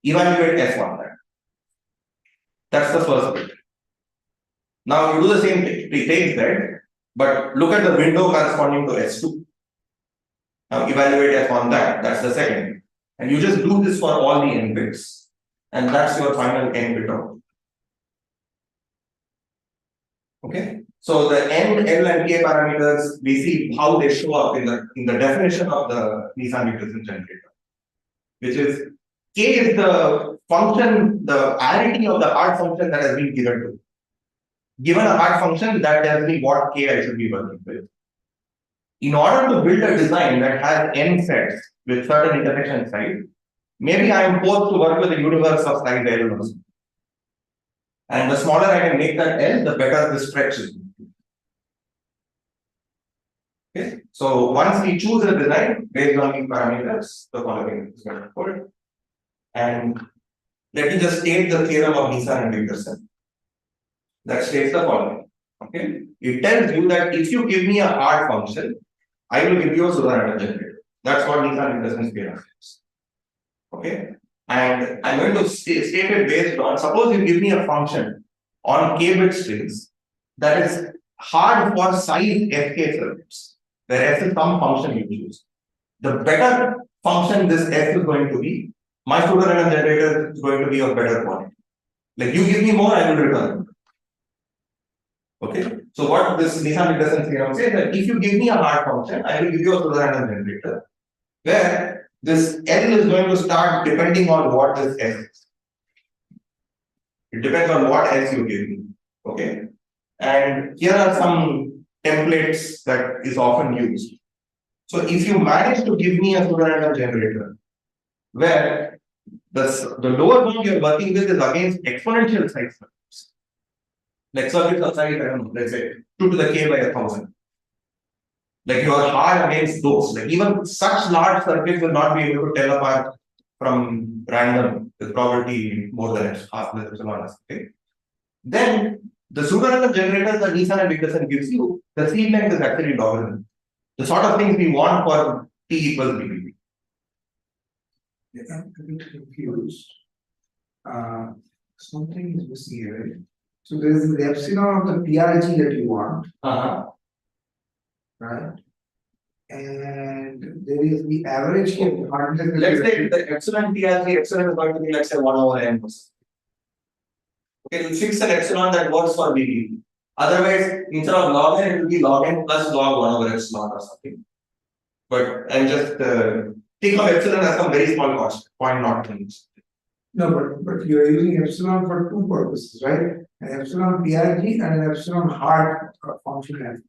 Evaluate S1 then. That's the first bit. Now you do the same thing. We take Z, but look at the window corresponding to S2. Now evaluate S1 that. That's the second bit. And you just do this for all the n bits. And that's your final n bit output. Okay. So the n, l, and k parameters, we see how they show up in the definition of the Nisan-Wigderson generator, which is k is the function, the arity of the hard function that has been given to. Given a hard function, that tells me what k I should be working with. In order to build a design that has n sets with certain intersection size, maybe I am forced to work with a universe of size L also. And the smaller I can make that L, the better the stretch is. Okay. So once we choose a design based on these parameters, the following is going to hold. And let me just state the theorem of Nisan-Wigderson. That states the following. Okay. It tells you that if you give me a hard function, I will give you a Pseudorandomness generator. That's what Nisan-Wigderson theorem is. Okay. And I'm going to state it based on, suppose you give me a function on k-bit strings that is hard for size sk circuits, where s is some function you choose. The better function this s is going to be, my Pseudorandomness generator is going to be of better quality. Like you give me more, I will return. Okay. So what this Nisan-Wigderson theorem says that if you give me a hard function, I will give you a Pseudorandomness generator, where this L is going to start depending on what this S is. It depends on what S you give me. Okay. And here are some templates that is often used. So if you manage to give me a Pseudorandomness generator, where the lower bound you're working with is against exponential size circuits. Like circuits of size, I don't know, let's say 2 to the k by 1000. Like you are hard against those. Like even such large circuits will not be able to tell apart from random with probability more than half the epsilon. Okay. Then the Pseudorandomness generator that Nisan-Wigderson gives you, the seed length is actually logarithm. The sort of things we want for t equals BBB. I'm a bit confused. Something is missing here, right? So there is the epsilon of the PRG that you want. Right? And there is the average hardness. Let's say the epsilon PRG, epsilon is going to be, let's say 1 over n. Okay, we'll fix an epsilon that works for BB. Otherwise, instead of log n, it will be log n plus log 1 over epsilon or something. But I'm just think of epsilon as some very small cost, 0.0 things. No, but you are using epsilon for two purposes, right? An epsilon PRG and an epsilon hard function.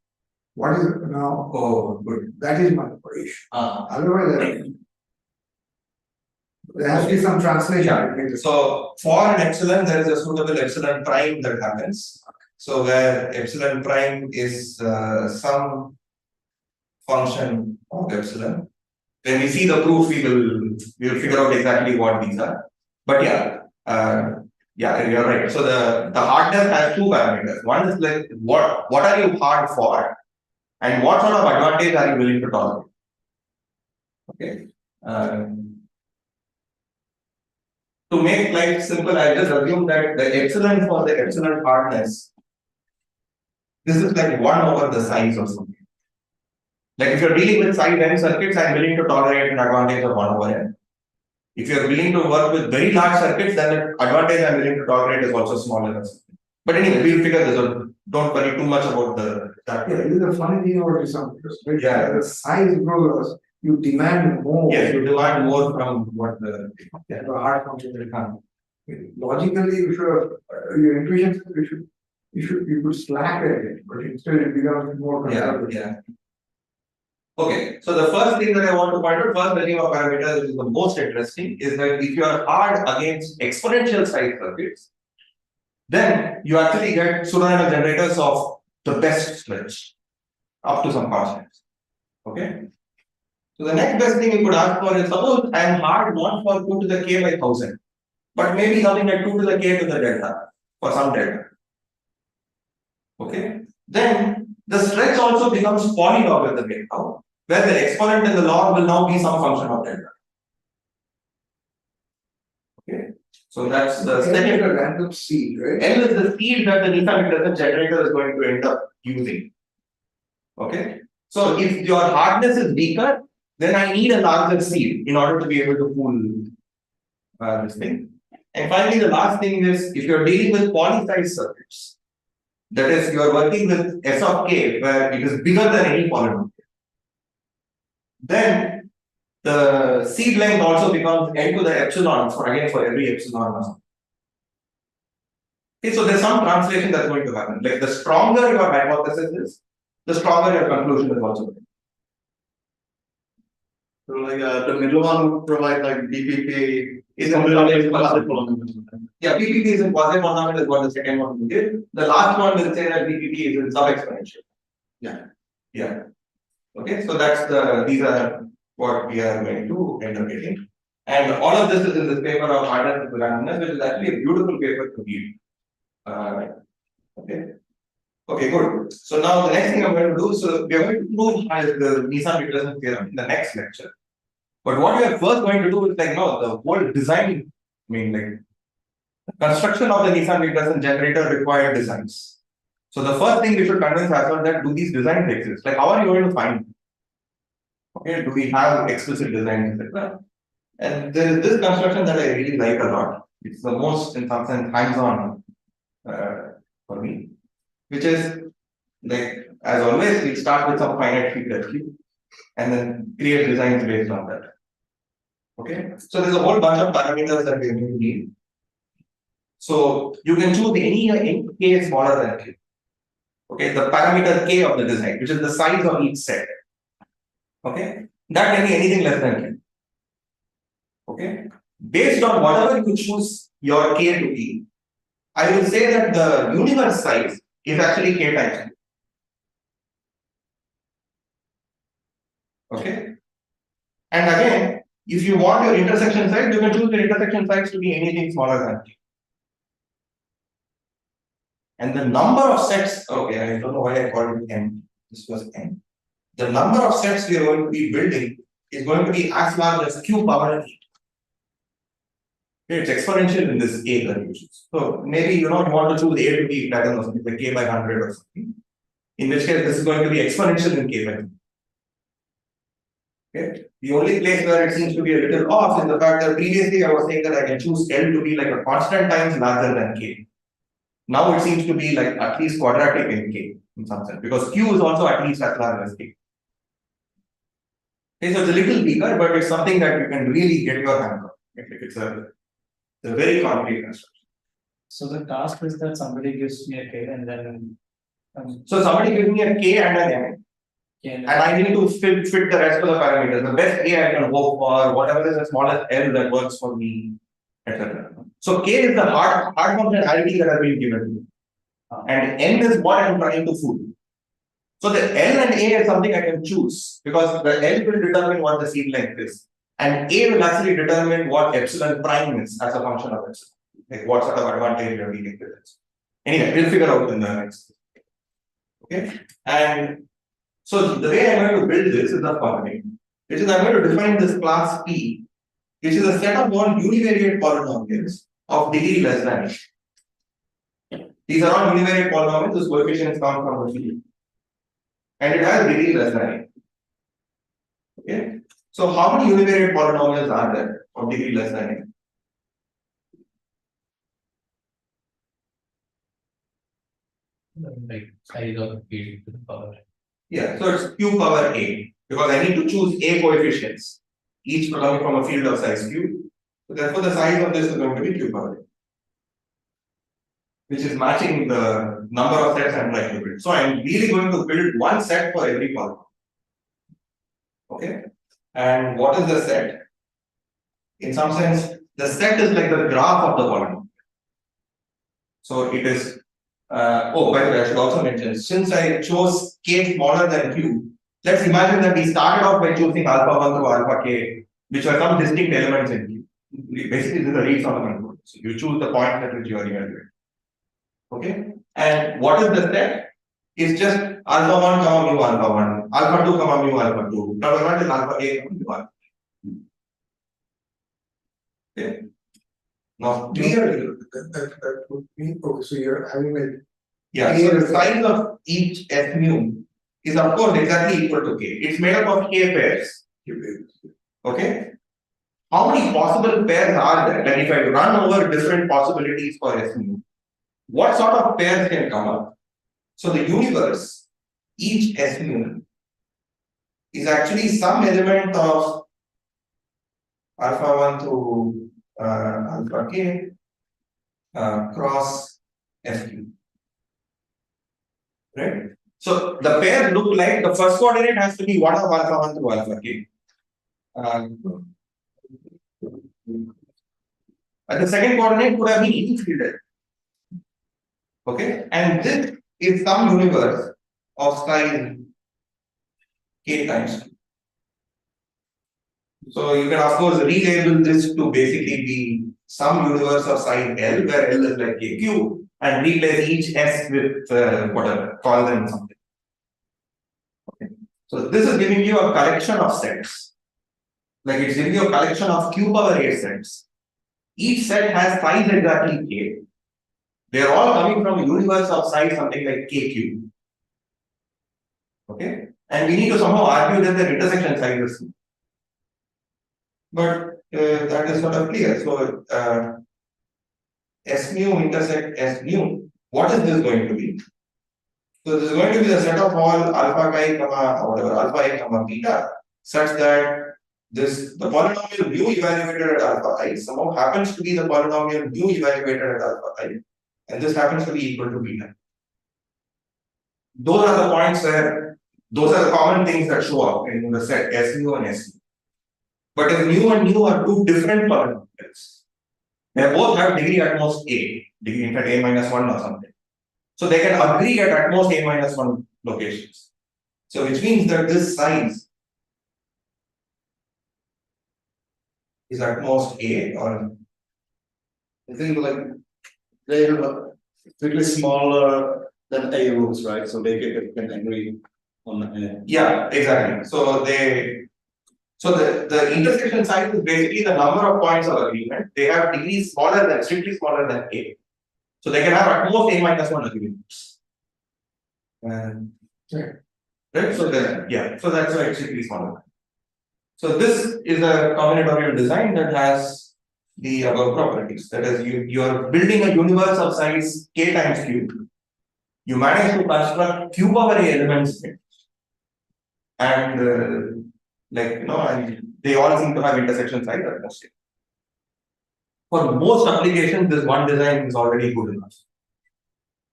What is it now? Oh, good. That is my issue. Otherwise, there has to be some translation. So for an epsilon, there is a suitable epsilon prime that happens. So where epsilon prime is some function of epsilon. When we see the proof, we will figure out exactly what these are. But yeah, you're right. So the hardness has two parameters. One is like what are you hard for, and what sort of advantage are you willing to tolerate? Okay. To make life simple, I just assume that the epsilon for the epsilon hardness, this is like 1 over the size or something. Like if you're dealing with size n circuits, I'm willing to tolerate an advantage of 1 over n. If you're willing to work with very large circuits, then the advantage I'm willing to tolerate is also smaller. But anyway, we'll figure this out. Don't worry too much about that. Yeah, this is a funny thing about this one. Right? Yeah. The size grows, you demand more. Yes, you demand more from what the hard function will come. Logically, you should your intuition you could slack at it, but instead it becomes more conservative. Yeah. Okay, so the first thing that I want to point out, first regime of parameters, which is the most interesting, is that if you are hard against exponential size circuits, then you actually get Pseudorandomness generators of the best stretch up to some constants. Okay. So the next best thing you could ask for is, suppose I am hard not for 2 to the k by 1000, but maybe something like 2 to the k to the delta for some delta. Okay. then the stretch also becomes polylogarithmic now, where the exponent in the log will now be some function of delta. Okay, so that's the second random seed, right? L is the seed that the Nisan-Wigderson generator is going to end up using. Okay, so if your hardness is weaker, then I need a larger seed in order to be able to pull this thing. And finally, the last thing is if you're dealing with polysize circuits, that is, you are working with S of k, where it is bigger than any polynomial, then the seed length also becomes n to the epsilon for every epsilon. Okay, so there's some translation that's going to happen. Like the stronger your hypothesis is, the stronger your conclusion is also. So like the middle one would provide like BPP is a Yeah, BPP is in quasi-polynomial is what the second one will give. The last one will say that BPP is in sub-exponential. Yeah. Okay, so these are what we are going to end up getting. And all of this is in this paper of Hardness and Randomness, which is actually a beautiful paper to read. Okay, good. So now the next thing I'm going to do, so we are going to prove the Nisan-Wigderson theorem in the next lecture. But what we are first going to do is like, no, the whole design, the construction of the Nisan-Wigderson generator required designs. So the first thing we should convince ourselves that do these designs exist? Like, how are you going to find them? Okay, do we have explicit designs, etc.? And there is this construction that I really like a lot. It's the most, in some sense, hands-on for me, which is like, as always, we start with some finite frequency and then create designs based on that. Okay, so there's a whole bunch of parameters that we need. So you can choose any k smaller than q. Okay, the parameter k of the design, which is the size of each set. Okay, that can be anything less than q. Okay, based on whatever you choose your k to be, I will say that the universe size is actually k times q. Okay, and again, if you want your intersection size, you can choose the intersection size to be anything smaller than q. And the number of sets, okay, I don't know why I called it n. This was n. The number of sets we are going to be building is going to be as large as q power 8. Okay, it's exponential in this a that you choose. So maybe you want to choose a to be, I don't know, something like k by 100 or something. In which case, this is going to be exponential in k by 100. Okay. The only place where it seems to be a little off is the fact that previously I was saying that I can choose L to be like a constant times larger than k. Now it seems to be like at least quadratic in k in some sense, because q is also at least as large as k. Okay, so it's a little bigger, but it's something that you can really get your hand on. It's a very concrete construction. So the task is that somebody gives me a k and then so somebody gives me a k and an n. And I need to fit the rest of the parameters. The best k I can hope for, whatever is the smallest L that works for me, etc. So k is the hard functionality that has been given to me. And n is what I am trying to fool. So the L and A is something I can choose because the L will determine what the seed length is. And A will actually determine what epsilon prime is as a function of epsilon. Like what sort of advantage you're dealing with it. Anyway, we'll figure out in the next. Okay. And so the way I'm going to build this is the following, which is I'm going to define this class P, which is a set of non-univariate polynomials of degree less than n. These are all univariate polynomials, whose coefficients come from the field. And it has degree less than n. Okay. So how many univariate polynomials are there of degree less than n? Like size of field to the power. Yeah, so it's q power a, because I need to choose a coefficients, each coming from a field of size q. So therefore the size of this is going to be q power a, which is matching the number of sets I'm trying to build. So I'm really going to build one set for every polynomial. Okay. And what is the set? In some sense, the set is like the graph of the polynomial. So it is, by the way, I should also mention, since I chose k smaller than q, let's imagine that we started off by choosing alpha 1 through alpha k, which are some distinct elements in q. Basically, this is a read from the control. So you choose the point at which you are evaluating. Okay. And what is the set? is just alpha 1 comma mu alpha 1, alpha 2 comma mu alpha 2, double one is alpha a comma mu alpha. Okay. Now clear. That would mean, okay, so you're having like. Yeah, so the size of each S mu is of course exactly equal to k. It's made up of k pairs. Okay. How many possible pairs are there? And if I run over different possibilities for S mu, what sort of pairs can come up? So the universe, each S mu, is actually some element of alpha 1 to alpha k cross F q. Right? So the pair look like the first coordinate has to be 1 of alpha 1 through alpha k. And the second coordinate could have been any field. Okay, and this is some universe of size k times q. So you can of course relabel this to basically be some universe of size L, where L is like kq, and replace each S with whatever, call them something. Okay, so this is giving you a collection of sets. Like it's giving you a collection of q power a sets. Each set has size exactly k. They are all coming from a universe of size something like kq. Okay, and we need to somehow argue that their intersection size is. But that is not clear. So S mu intersect S mu. What is this going to be? So this is going to be the set of all alpha chi comma whatever alpha a comma beta, such that this the polynomial mu evaluated at alpha I somehow happens to be the polynomial mu evaluated at alpha I, and this happens to be equal to beta. Those are the points where those are the common things that show up in the set S mu and S mu. But if mu and mu are two different polynomials, they both have degree at most a, degree in fact a minus 1 or something. So they can agree at most a minus 1 locations. So which means that this size is at most a, or I think like they are really smaller than A rules, right? So they can agree on A. yeah, exactly. So the intersection size is basically the number of points of agreement. They have degrees smaller than strictly smaller than a. So they can have at most a minus 1 agreements. Right? So then, yeah, so that's why it's strictly smaller. So this is a combinatorial design that has the above properties. That is, you are building a universe of size k times q. You manage to construct q power a elements in it. And and they all seem to have intersection size at most. For most applications, this one design is already good enough.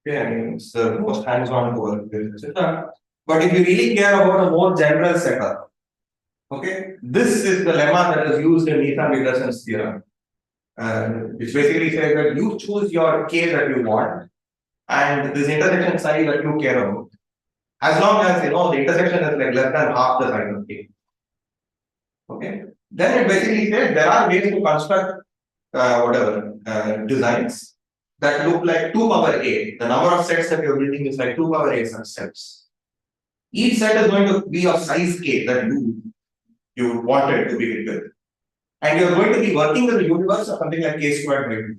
Okay, I mean, it's the most hands-on work, etc. But if you really care about a more general setup, okay, this is the lemma that is used in Nisan-Wigderson's theorem, which basically says that you choose your k that you want, and this intersection size that you care about, as long as the intersection is like less than half the size of k. Okay, then it basically says there are ways to construct designs that look like 2 power a. The number of sets that you're building is like 2 power a such sets. Each set is going to be of size k that you wanted to begin with. And you're going to be working with a universe of something like k squared by 2k.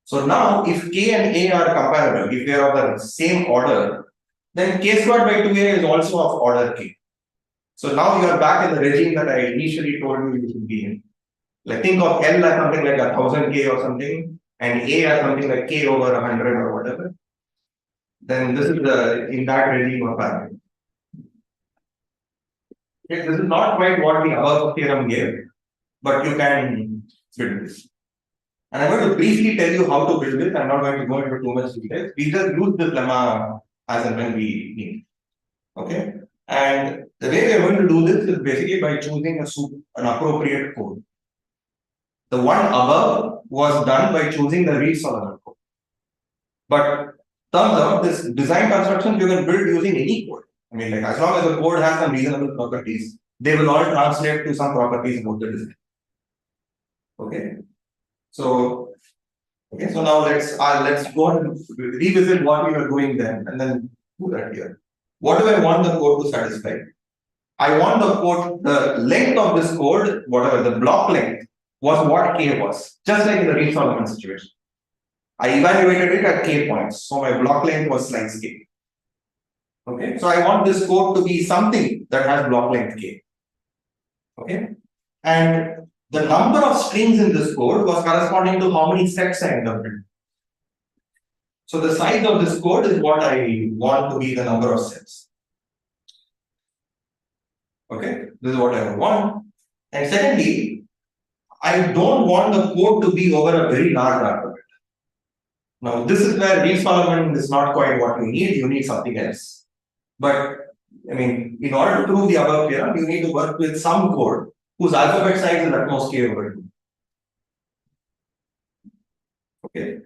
So now, if k and a are comparable, if they are of the same order, then k squared by 2a is also of order k. So now you are back in the regime that I initially told you should be in. Like think of L as something like 1000k or something, and A as something like k over 100 or whatever. Then this is in that regime of parameters. Okay, this is not quite what the above theorem gave, but you can build this. And I'm going to briefly tell you how to build this. I'm not going to go into too much detail. We just use this lemma as and when we need. Okay. And the way we are going to do this is basically by choosing an appropriate code. The one above was done by choosing the read solver code. But turns out this design construction you can build using any code. I mean, like as long as the code has some reasonable properties, they will all translate to some properties about the design. Okay. So now let's go and revisit what we were doing then, and then do that here. What do I want the code to satisfy? I want the code, the length of this code, whatever the block length, was what k was, just like in the Reed-Solomon situation. I evaluated it at k points, so my block length was slice k. Okay, so I want this code to be something that has block length k. Okay, and the number of strings in this code was corresponding to how many sets I interpreted. So the size of this code is what I want to be the number of sets. Okay, this is what I want. And secondly, I don't want the code to be over a very large alphabet. Now, this is where Reed-Solomon is not quite what you need something else. But I mean, in order to prove the above theorem, you need to work with some code whose alphabet size is at most k over 2. Okay.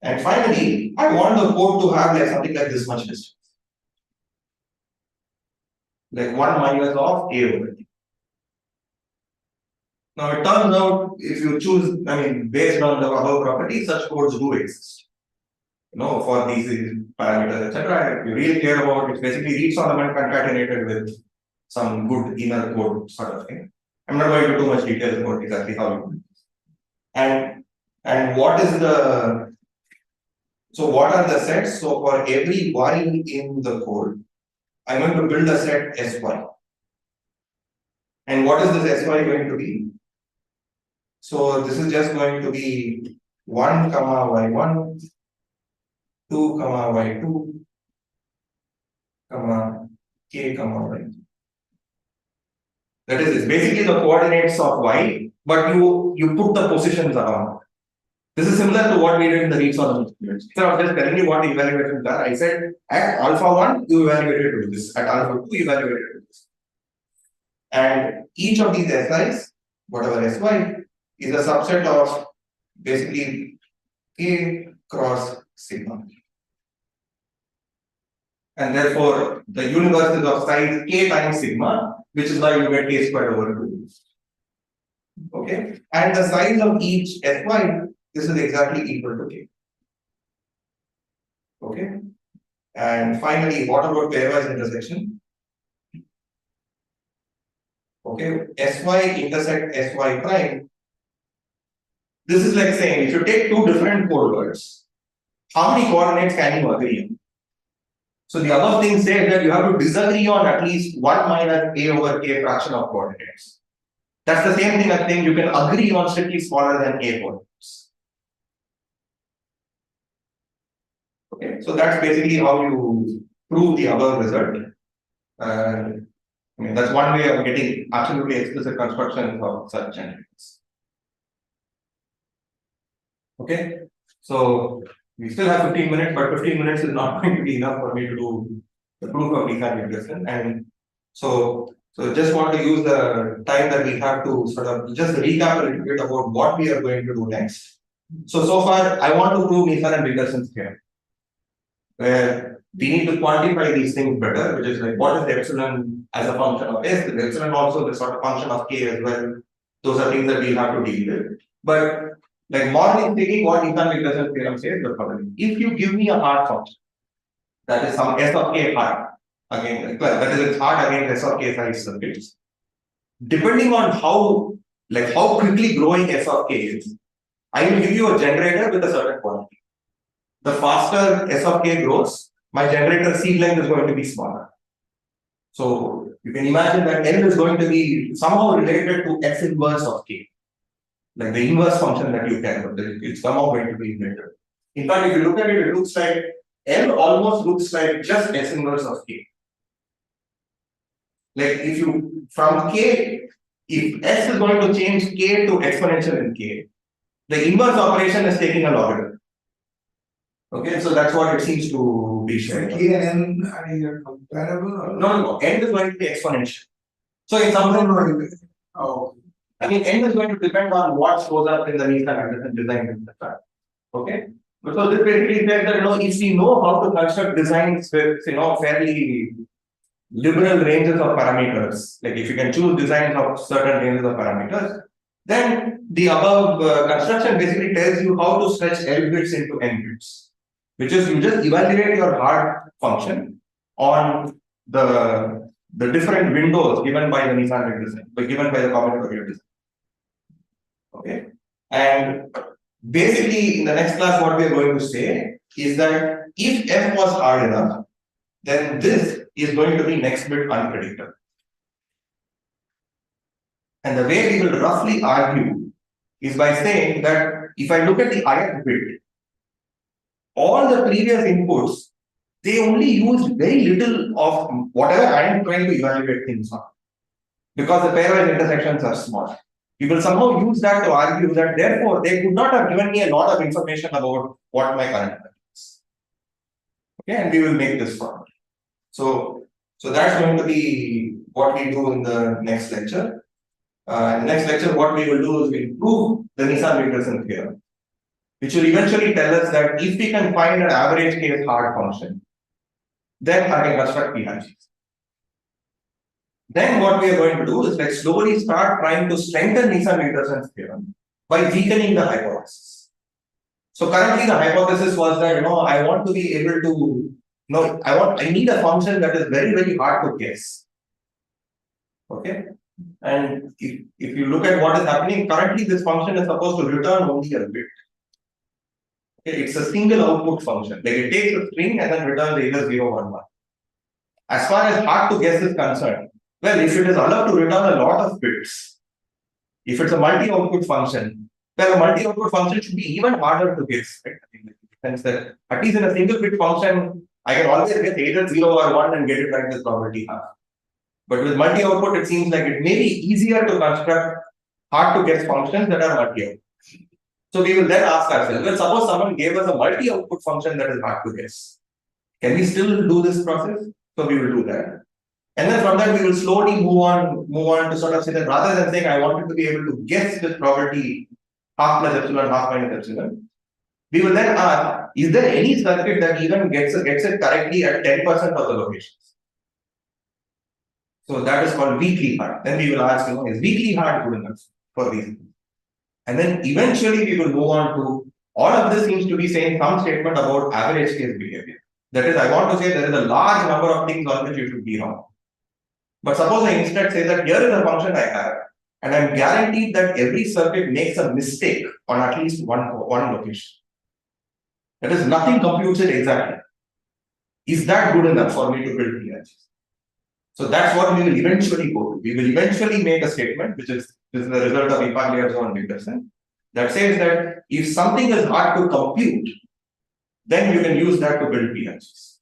And finally, I want the code to have like something like this much distance. Like 1 minus of k over 2. Now it turns out if you choose, I mean, based on the above property, such codes do exist. You know, for these parameters, etc. If you really care about it's basically Reed-Solomon concatenated with some good inner code sort of thing. I'm not going into too much detail about exactly how you do it. And what is the what are the sets? So for every y in the code, I'm going to build a set sy. And what is this sy going to be? So this is just going to be 1, y1, 2, y2, k, y. That is, it's basically the coordinates of y, but you put the positions around. This is similar to what we did in the Reed-Solomon experiment. Instead of just telling you what evaluations are, I said at alpha 1, you evaluated with this, at alpha 2, you evaluated with this. And each of these si's, whatever sy, is a subset of basically k cross sigma. And therefore, the universe is of size k times sigma, which is why you get k squared over 2. Okay, and the size of each sy, this is exactly equal to k. Okay, and finally, what about pairwise intersection? Okay, sy intersect sy prime. This is like saying if you take two different code words, how many coordinates can you agree on? So the above thing says that you have to disagree on at least 1 minus a over k fraction of coordinates. That's the same thing as saying you can agree on strictly smaller than a coordinates. Okay, so that's basically how you prove the above result. I mean, that's one way of getting absolutely explicit constructions of such generics. Okay, so we still have 15 minutes, but 15 minutes is not going to be enough for me to do the proof of Nisan-Wigderson. And so just want to use the time that we have to sort of just recap a little bit about what we are going to do next. So far, I want to prove Nisan-Wigderson's theorem, where we need to quantify these things better, which is like what is the epsilon as a function of s, the epsilon also the sort of function of k as well. Those are things that we'll have to deal with. But like morally speaking, what Nisan-Wigderson theorem says the following: if you give me a hard function, that is some s of k hard, again, that is it's hard against s of k size circuits, depending on how quickly growing s of k is, I will give you a generator with a certain quantity. The faster s of k grows, my generator seed length is going to be smaller. So you can imagine that n is going to be somehow related to s inverse of k. Like the inverse function that you can, but it's somehow going to be related. In fact, if you look at it, it looks like L almost looks like just S inverse of K. Like if you, from K, if S is going to change K to exponential in K, the inverse operation is taking a logarithm. Okay, so that's what it seems to be showing. K and N are comparable? No, N is going to be exponential. So in some sense, I mean, N is going to depend on what shows up in the Nisan-Wigderson design. Okay, so this basically says that if we know how to construct designs with fairly liberal ranges of parameters, like if you can choose designs of certain ranges of parameters, then the above construction basically tells you how to stretch L bits into N bits, which is you just evaluate your hard function on the different windows given by the Nisan-Wigderson, given by the combinatorial design. Okay, and basically in the next class, what we are going to say is that if f was hard enough, then this is going to be next bit unpredictable. And the way we will roughly argue is by saying that if I look at the ith bit, all the previous inputs, they only used very little of whatever I am trying to evaluate things on, because the pairwise intersections are small. We will somehow use that to argue that therefore they could not have given me a lot of information about what my current value is. Okay, and we will make this form. So that's going to be what we do in the next lecture. In the next lecture, what we will do is we'll prove the Nisan-Wigderson theorem, which will eventually tell us that if we can find an average case hard function, then I can construct PRGs. Then what we are going to do is like slowly start trying to strengthen Nisan-Wigderson's theorem by weakening the hypothesis. So currently the hypothesis was that I want to be able to I need a function that is very, very hard to guess. Okay. And if you look at what is happening, currently this function is supposed to return only a bit. Okay, it's a single output function. Like it takes a string and then returns either 0 or 1. As far as hard to guess is concerned, well, if it is allowed to return a lot of bits, if it's a multi-output function, well, a multi-output function should be even harder to guess. Right? In the sense that at least in a single bit function, I can always get either 0 or 1 and get it right with probability half. But with multi-output, it seems like it may be easier to construct hard to guess functions that are multi-output. So we will then ask ourselves, well, suppose someone gave us a multi-output function that is hard to guess. Can we still do this process? So we will do that. And then from that, we will slowly move on to sort of say that rather than saying I wanted to be able to guess this probability half plus epsilon, half minus epsilon, we will then ask, is there any circuit that even gets it correctly at 10% of the locations? So that is called weakly hard. Then we will ask, is weakly hard good enough for these things? And then eventually we will move on to all of this seems to be saying some statement about average case behavior. That is, I want to say there is a large number of things on which you should be wrong. But suppose I instead say that here is a function I have, and I'm guaranteed that every circuit makes a mistake on at least one location. That is, nothing computes it exactly. Is that good enough for me to build PRGs? So that's what we will eventually go to. We will eventually make a statement, which is the result of Ipagliazzo and Wigderson, that says that if something is hard to compute, then you can use that to build PRGs.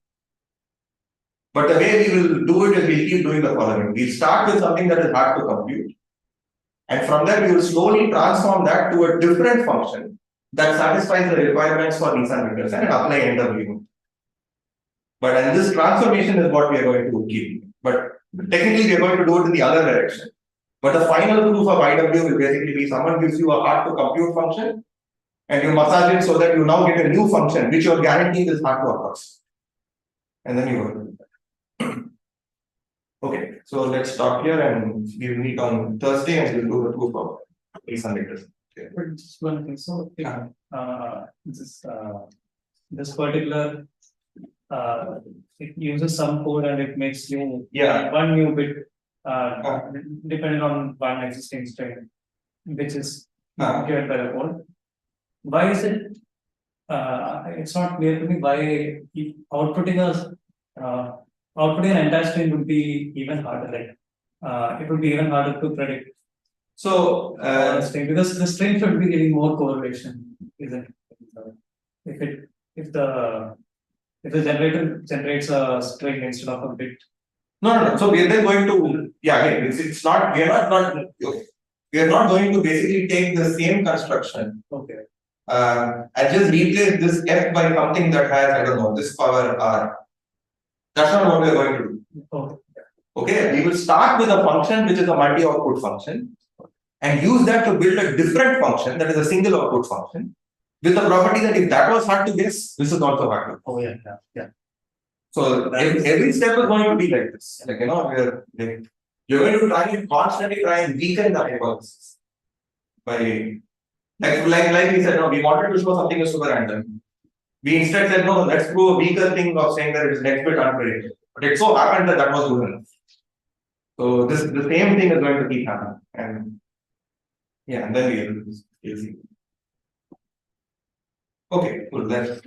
But the way we will do it is we'll keep doing the following. We'll start with something that is hard to compute. And from there, we will slowly transform that to a different function that satisfies the requirements for Nisan-Wigderson and apply NW. But and this transformation is what we are going to keep. But technically, we are going to do it in the other direction. But the final proof of IW will basically be someone gives you a hard to compute function and you massage it so that you now get a new function which you are guaranteed is hard to approximate. And then you work with that. Okay, so let's stop here and we'll meet on Thursday and we'll do the proof of Nisan-Wigderson. Okay. But just one thing. So this particular it uses some code and it makes you one new bit depending on one existing string, which is given by the code. Why is it? It's not clear to me why outputting an entire string would be even harder. Like it would be even harder to predict. So Because the string should be giving more correlation, isn't it? If the generator generates a string instead of a bit. No. So we are then going to it's not we are not going to basically take the same construction. Okay. And just replace this f by something that has, I don't know, this power r. That's not what we are going to do. Okay, we will start with a function which is a multi-output function and use that to build a different function that is a single output function with the property that if that was hard to guess, this is also hard to guess. Oh yeah. So every step is going to be like this. Like you're going to constantly try and weaken the hypothesis by like we said, no, we wanted to show something is super random. We instead said, no, let's prove a weaker thing of saying that it is next bit unpredictable. But it so happened that that was good enough. So the same thing is going to keep happening. And yeah, and then we'll see. Okay, cool. Let's